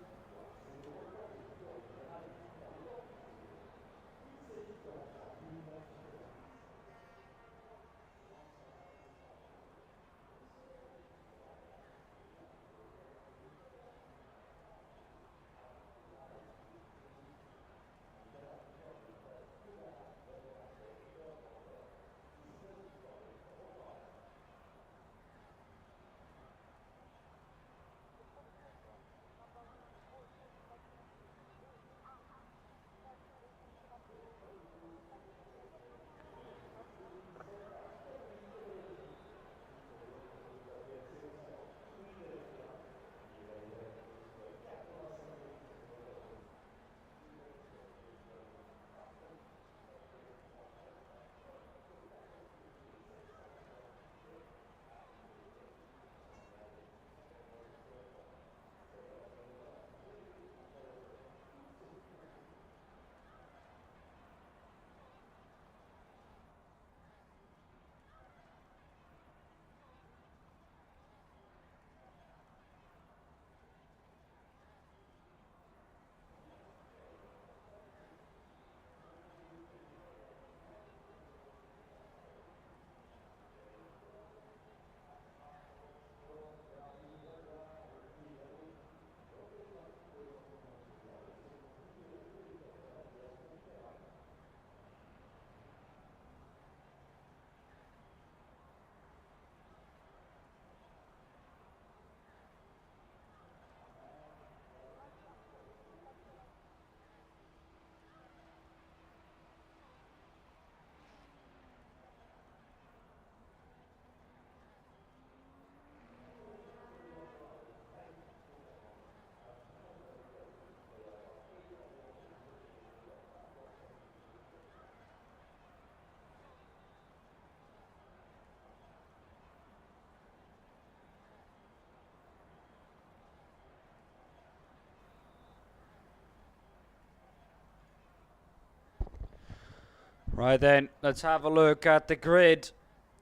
Right then, let's have a look at the grid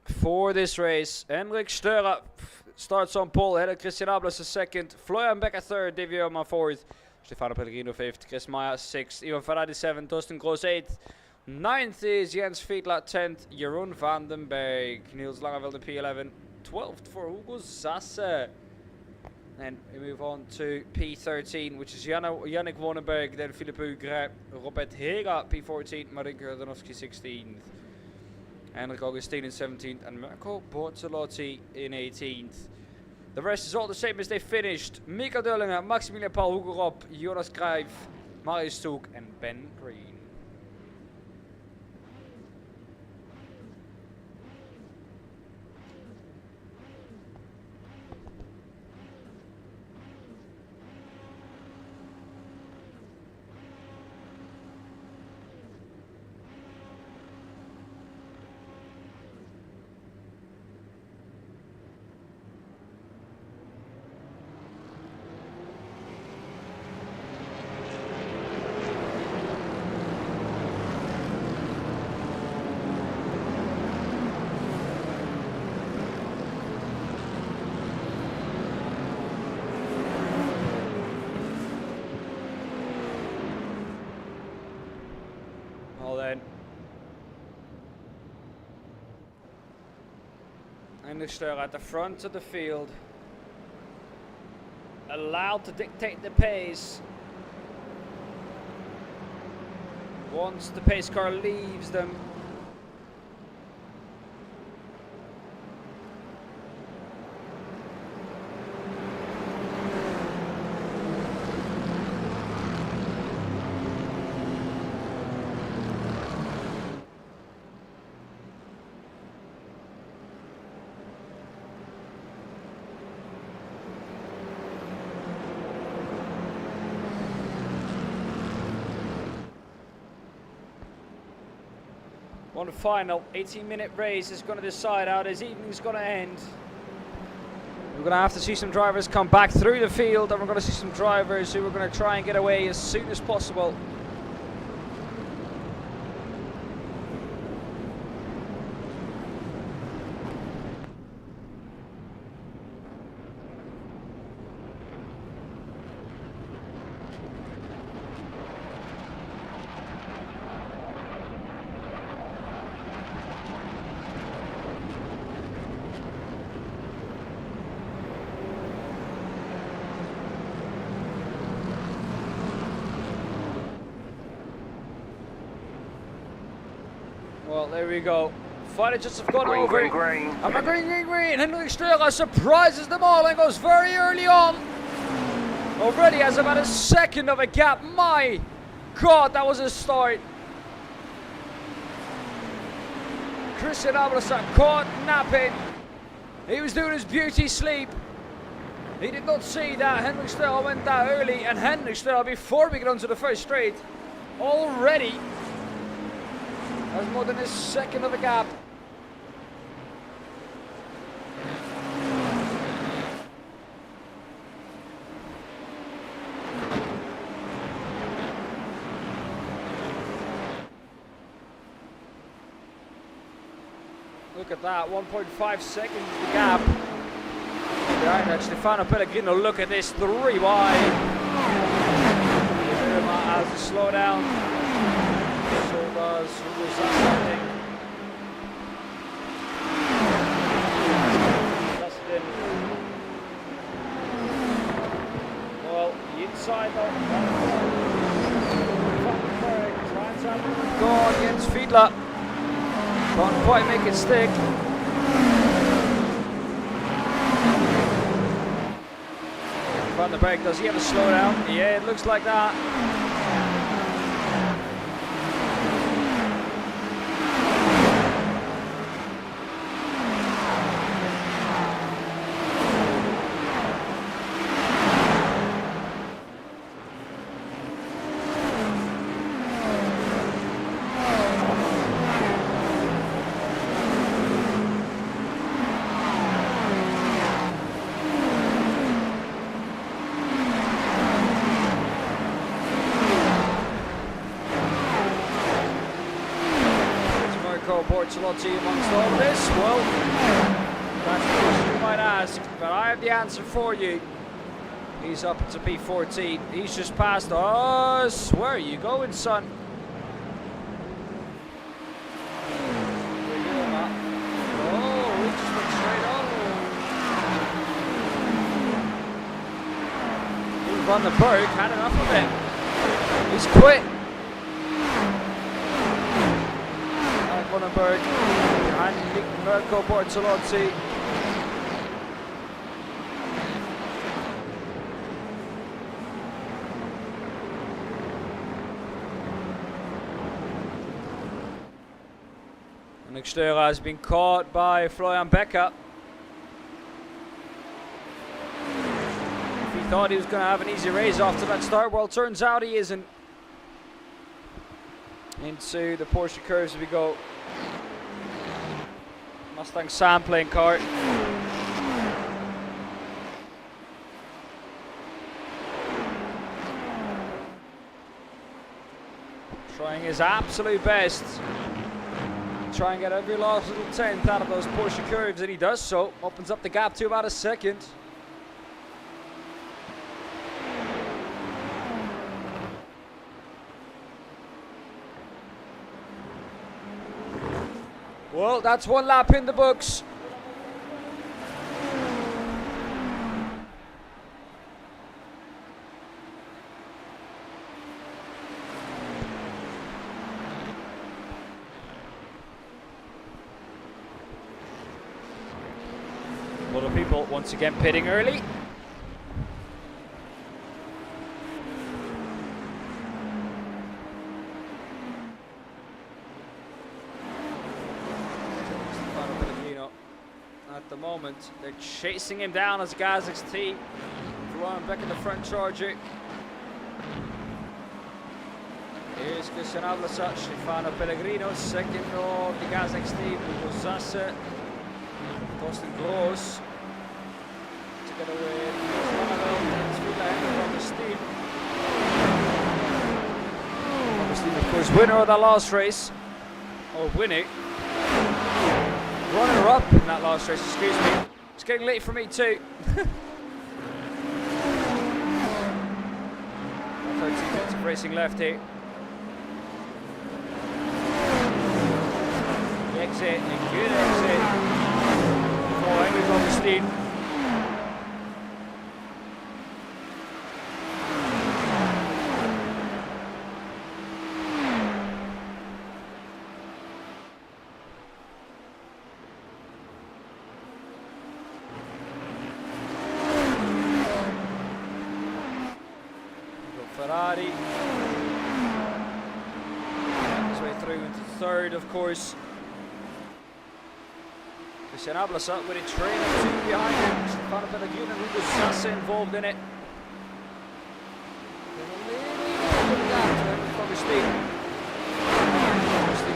for this race. Henrik Sturre starts on pole, ahead of Christian Ablas is second, Florian Becker third, Davy Oma fourth, Stefano Pellegrino fifth, Chris Meyer sixth, Ivan Ferrari seventh, Torsten Groos eighth, ninth is Jens Fiedler, 10th, Jeroen van den Berg, Niels Langeveld in P11, 12th for Hugo Zasse. Then we move on to P13, which is Yannick Wonnenberg, then Philip Hugrijf, Robert Hega, P14, Marek Jordanowski 16th, Henrik Augustin in 17th, and Mirko Bortolotti in 18th. The rest is all the same as they finished. Michael Deulinger, Maximilian Paul, Hugo Rob, Jonas Grijf, Marius Soek, and Ben Green. Henrik Sturre at the front of the field, allowed to dictate the pace. Once the pace car leaves them, One final 18-minute race is going to decide how this evening's going to end. We're going to have to see some drivers come back through the field, and we're going to see some drivers who are going to try and get away as soon as possible. Well, there we go. Fighter jets have gone Green, over. green, green. And we're green. Henrik Strela surprises them all and goes very early on. Already has about a second of a gap. My God, that was a start. Christian Abelson caught napping. He was doing his beauty sleep. He did not see that Henrik Strela went that early, and Henrik Strela, before we get onto the first straight, already has more than a second of a gap. Look at that, 1.5 seconds of the gap. Behind that, Stefano Pellegrino, look at this, 3 wide. Has to slow down. So does Dustin. Well, the inside though. Tries out. Go on, Jens Fiedler. Can't quite make it stick. Van der Berg, does he have a slowdown? Yeah, it looks like that. Bortolotti amongst all of this? Well, that's the question you might ask, but I have the answer for you. He's up to P14. He's just passed us. Where are you going, son? Oh, he just went straight on. Van der Berg had enough of it. He's quit. Vandenberg behind Mirko Bortolotti. And Störer has been caught by Florian Becker. If he thought he was going to have an easy race after that start, well, turns out he isn't. Into the Porsche curves we go. Mustang sampling kart. Trying his absolute best. Try and get every last little tenth out of those Porsche curves, and he does so. Opens up the gap to about a second. Well, that's one lap in the books. A lot of people once again pitting early. At the moment, they're chasing him down as Gazik's team. Florian back in the front charger. Here's is Christian Ablasac, Stefano Pellegrino, second of the Kazakh team, Hugo Zasse, Thorsten Gross, together with Jens Villa and Augustine. Augustine, of course, winner of that last race, or winning, runner-up in that last race, excuse me. It's getting late for me too. 13 minutes of racing left here. The exit, a good exit for Henrik Augustine. Ferrari his way through into third, of course. Christian Ablasac with a train of two behind him. Stefano Pellegrino and Hugo Zasse involved in it. Augustine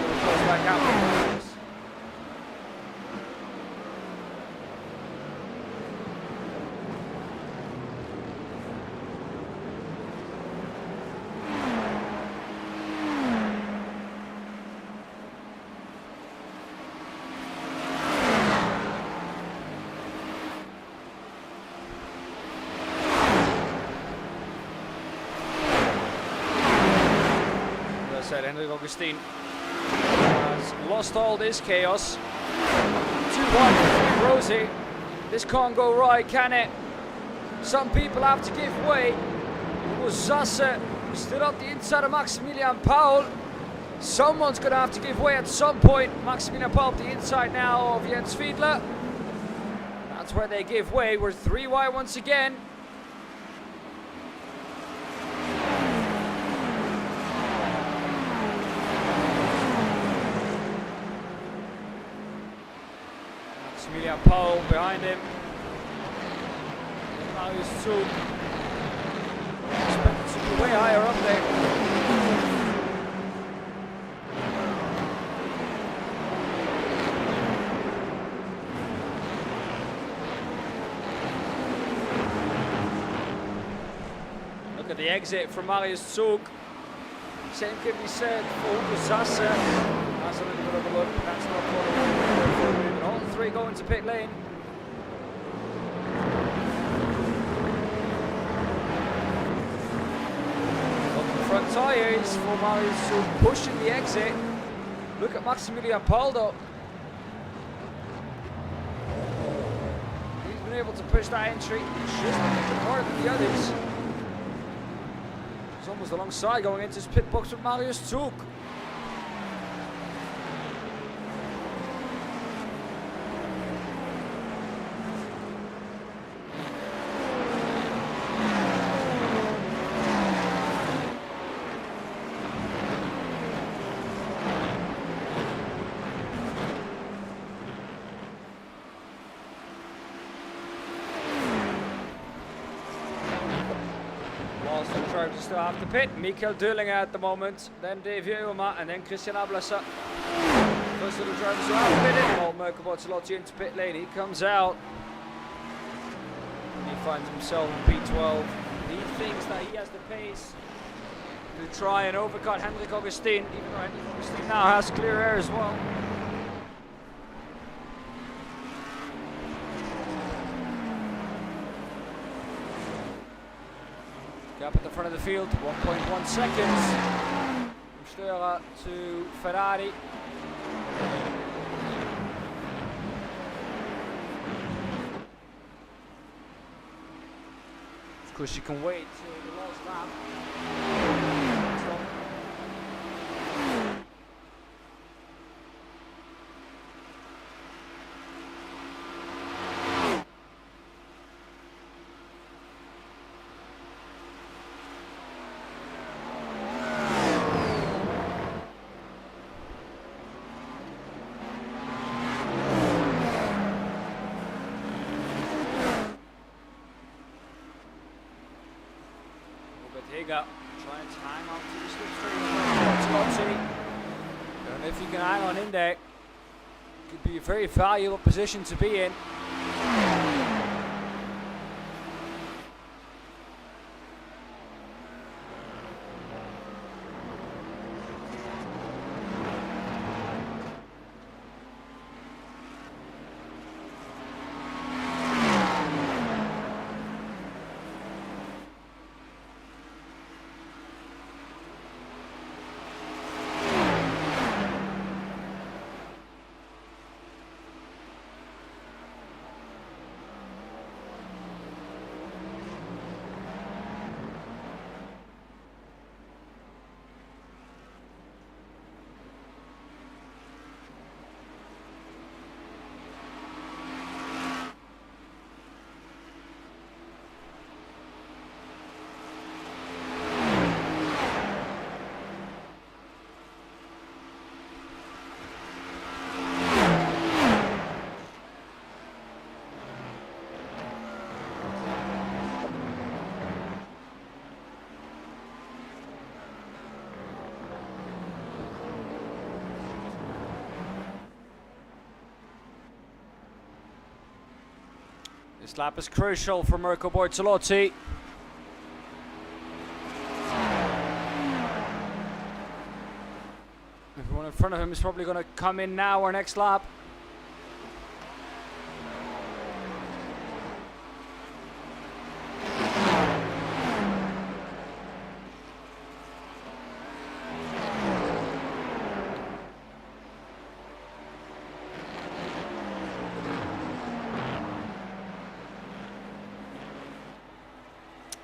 will close back out. Said Henrik Augustine has lost all this chaos. 2-1 Rosie. This can't go right, can it? Some people have to give way. It was Zasse stood up the inside of Maximilian Paul. Someone's going to have to give way at some point. Maximilian Paul up the inside now of Jens Fiedler. That's where they give way. We're 3 wide once again. Maximilian Paul behind him. Marius Zug. Expected to be way higher up there. Look at the exit from Marius Zug. Same can be said for Hugo Zasse. Has a little bit of a look, but that's not quite all 3 go into pit lane. Up the front tyres for Marius Zug pushing the exit. Look at Maximilian Paul though. He's been able to push that entry just a bit harder than the others. He's almost alongside going into his pit box with Marius Zug. Still have to pit. Mikael Dullinger at the moment, then Dave Jeuma, and then Christian Ablasac. First of the drivers who have pitted. Old Mirko Bortolotti into pit lane. He comes out. He finds himself in P12. He thinks that he has the pace to try and overcut Henrik Augustine, even though Henrik Augustine now has clear air as well. Gap at the front of the field, 1.1 seconds from Störer to Ferrari. Of course, you can wait till the last lap. Higa trying to hang on to the slipstream. Bortolotti. And if you can hang on in there, could be a very valuable position to be in. This lap is crucial for Mirko Bortolotti. Everyone in front of him is probably going to come in now or next lap.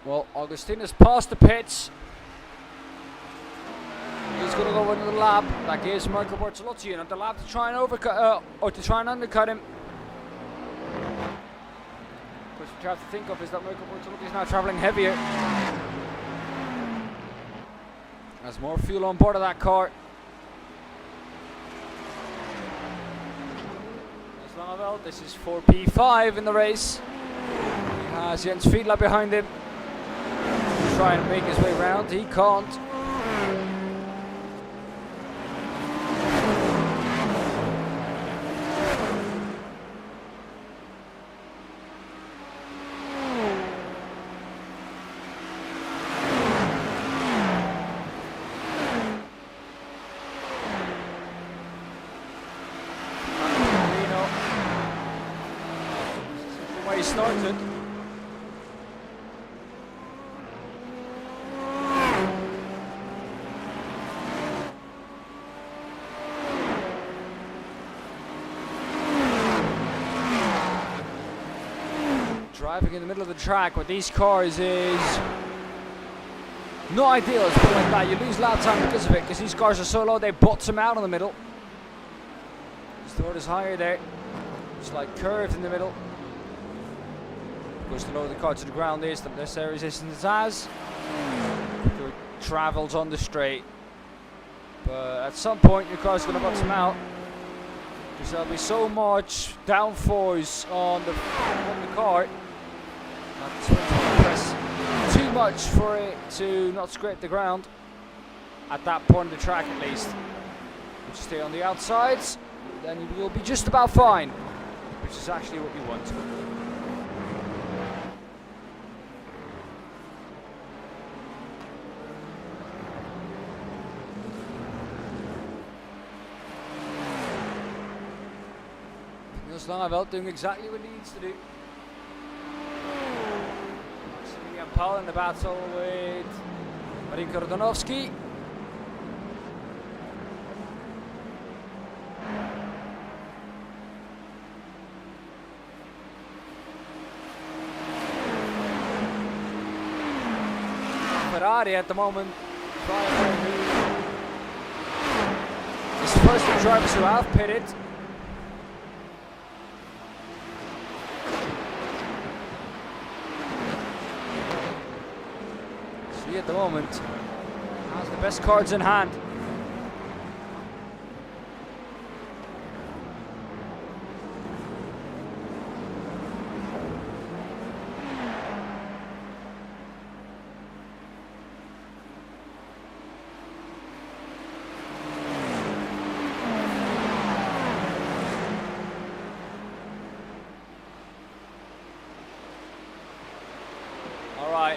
Well, Augustin has passed the pits. He's going to go into the lap. That gives Mirko Bortolotti another lap to try and overcut, or to try and undercut him. What you have to think of is that Mirko Bortolotti is now travelling heavier. Has more fuel on board of that car. As Langevel, this is for P5 in the race. He has Jens Fiedler behind him. Try and make his way round. He can't. The way he started. Driving in the middle of the track with these cars is not ideal. It's like that. You lose lap time because of it, because these cars are so low they bottom out in the middle. His throat is higher there. It's like curved in the middle. Of course, the lower the car to the ground is, the less air resistance it has. It travels on the straight. But at some point your car's going to bottom out, because there'll be so much downforce on the car. It's going to press too much for it to not scrape the ground at that point of the track, at least. If you stay on the outsides, then you will be just about fine, which is actually what you want. Niels Langevel doing exactly what he needs to do. Paul in the battle with Marinko Rodanovsky. Ferrari at the moment. It's the first of drivers who have pitted. At the moment has the best cards in hand.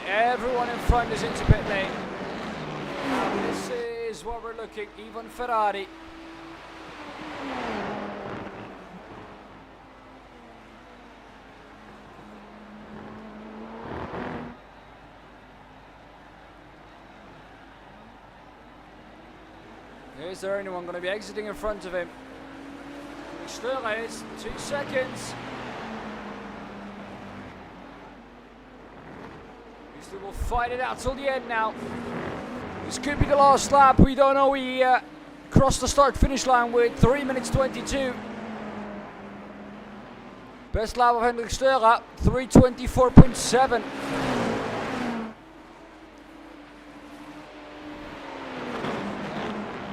everyone in front is into pit lane. And this is what we're looking, even Ferrari. Is there anyone going to be exiting in front of him? Still is 2 seconds. He still will fight it out till the end now. This could be the last lap. We don't know. We crossed the start-finish line with 3 minutes 22. Best lap of Hendrik Steurer, 3:24.7.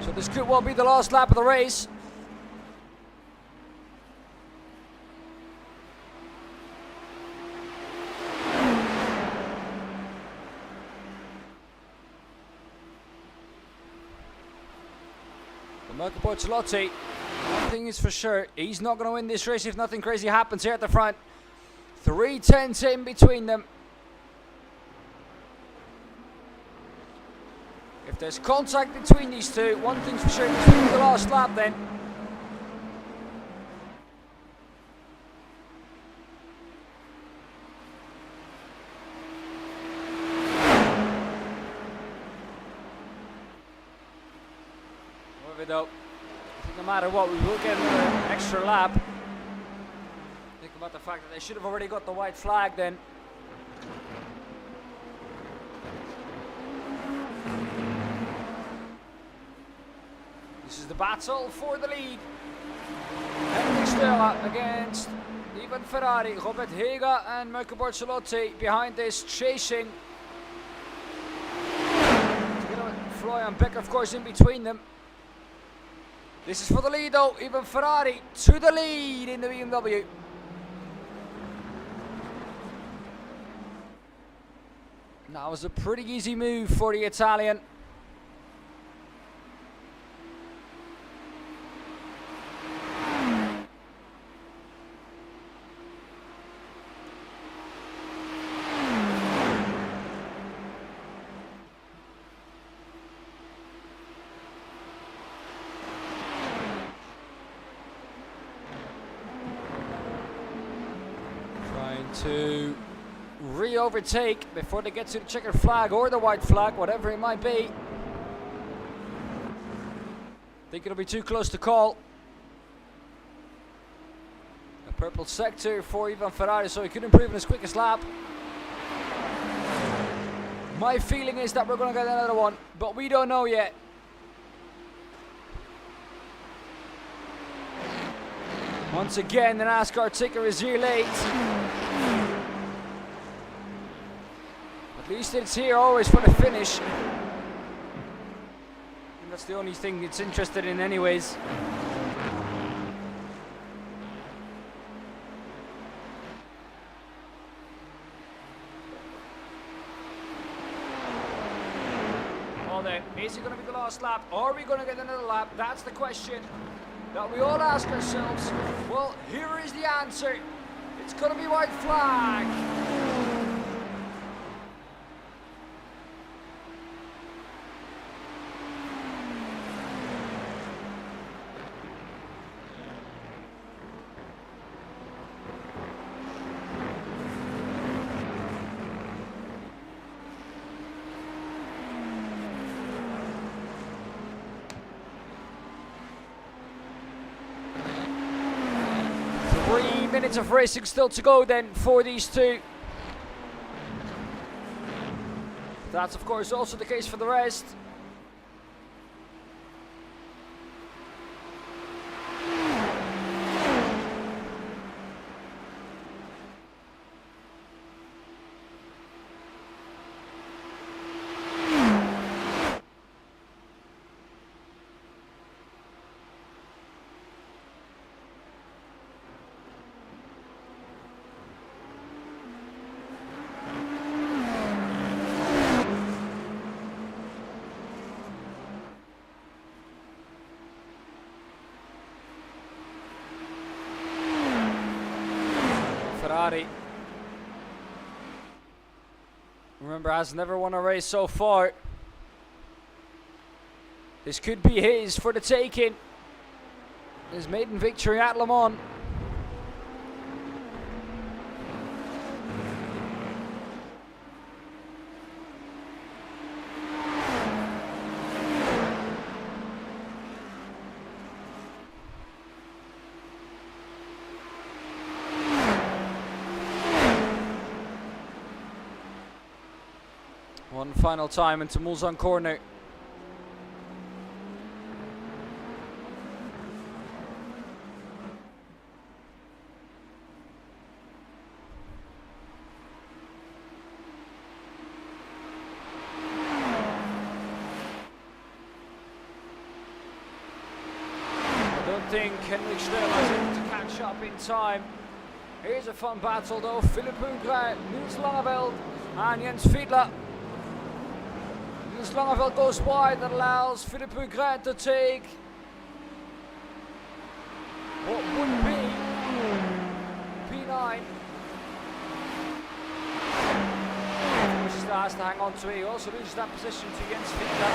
So this could well be the last lap of the race. Marco Bortolotti, one thing is for sure, he's not going to win this race if nothing crazy happens here at the front. 3:10 in between them. If there's contact between these two, one thing's for sure, this will be the last lap then. Though, I think no matter what, we will get another extra lap. Think about the fact that they should have already got the white flag then. This is the battle for the lead. Hendrik Steurer against Ivan Ferrari, Robert Hega and Marco Bortolotti behind this, chasing. Florian Beck, of course, in between them. This is for the lead though, Ivan Ferrari to the lead in the BMW. That was a pretty easy move for the Italian. To re-overtake before they get to the checkered flag or the white flag, whatever it might be. I think it'll be too close to call. A purple sector for Ivan Ferrari, so he could improve in his quickest lap. My feeling is that we're going to get another one, but we don't know yet. Once again, the NASCAR ticker is here late. At least it's here always for the finish. And that's the only thing it's interested in anyways. Well then, is it going to be the last lap? Or are we going to get another lap? That's the question that we all ask ourselves. Well, here is the answer. It's going to be white flag. Minutes of racing still to go then for these two. That's of course also the case for the rest. Ferrari Remember, has never won a race so far. This could be his for the taking. His maiden victory at Le Mans. One final time into Mulsanne corner. I don't think Henrik Störler is able to catch up in time. Here's a fun battle though. Philipp Hungren, Niels Langeveld and Jens Fiedler. Niels Langeveld goes wide, that allows Philipp Hungren to take what would be P9. Still has to hang on to it. He also loses that position to Jens Fiedler.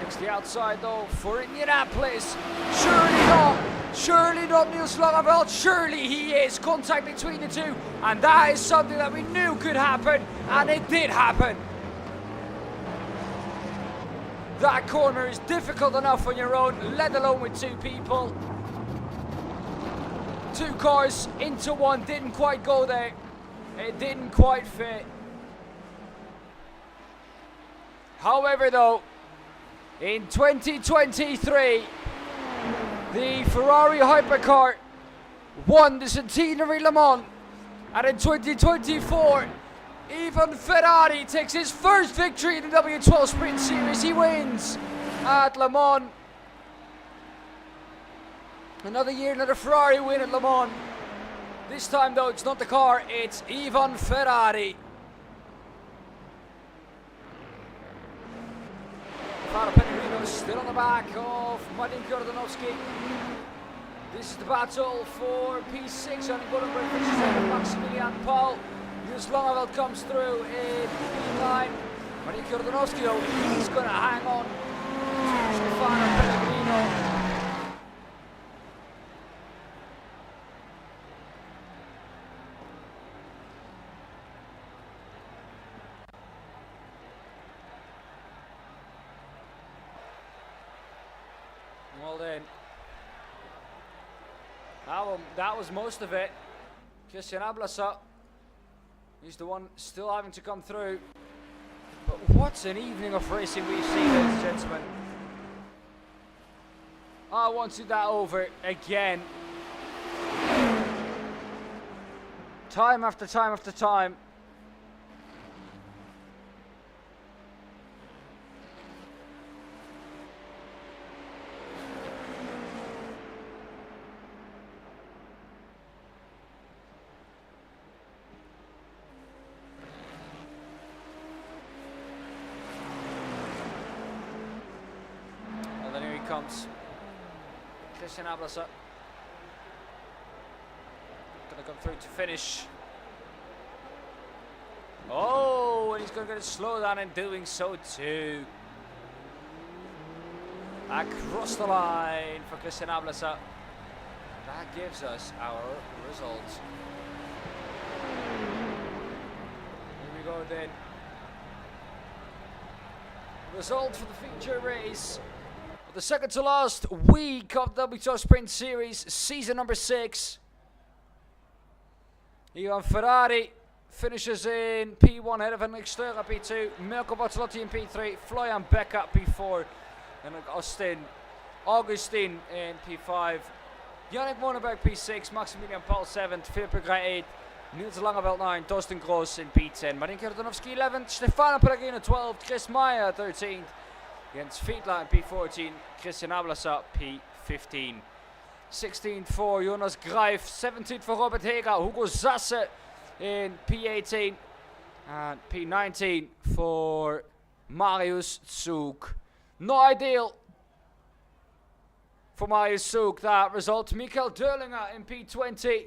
Takes the outside though for Indianapolis. Surely not Niels Langeveld. Surely he is. Contact between the two, and that is something that we knew could happen, and it did happen. That corner is difficult enough on your own, let alone with two people. Two cars into one, didn't quite go there. It didn't quite fit. However though, in 2023, the Ferrari hypercar won the Centenary Le Mans, and in 2024, Ivan Ferrari takes his first victory in the W12 Sprint Series. He wins at Le Mans. Another year, another Ferrari win at Le Mans. This time though, it's not the car, it's Ivan Ferrari. Stefano Pellegrino still on the back of Martin Jordanovski. This is the battle for P6 on Goldenberg, finishes ahead of Maximilian Paul. Niels Langeveld comes through in P9. Martin Jordanovski though, he's going to hang on to Stefano Pellegrino. Well then, that was most of it. Christian Ablasa, he's the one still having to come through. But what an evening of racing we've seen, ladies and gentlemen. I wanted that over again. Time after time after time. Comes Christian Ablasa, gonna come through to finish. Oh, and he's gonna get a slow down in doing so too. Across the line for Christian Ablasa. That gives us our result. Here we go then. Result for the feature race. The second to last week of the W12 Sprint Series, season number 6. Ivan Ferrari finishes in P1 ahead of Henrik Störler P2, Mirko Bortolotti in P3, Florian Becker P4, and Augustin in P5, Yannick Molenberg P6, Maximilian Paul 7th, Philipp Hungren 8th, Niels Langeveld 9th, Torsten Gross in P10, Martin Jordanovski 11th, Stefano Pellegrino 12th, Chris Meyer 13th, Jens Fiedler in P14, Christian Ablasa P15. 16th for Jonas Greif, 17th for Robert Heger, Hugo Sasse in P18, and P19 for Marius Zug. Not ideal for Marius Zug, that result. Michael Derlinger in P20.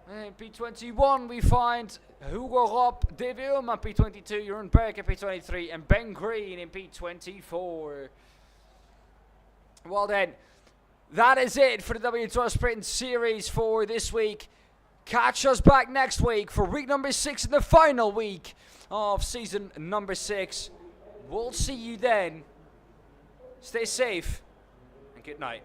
In P21 we find Hugo Rob, De Wilma P22, Jeroen Berg in P23 and Ben Green in P24. Well then, that is it for the W12 Sprint Series for this week. Catch us back next week for week number 6 and the final week of season number 6. We'll see you then. Stay safe and good night.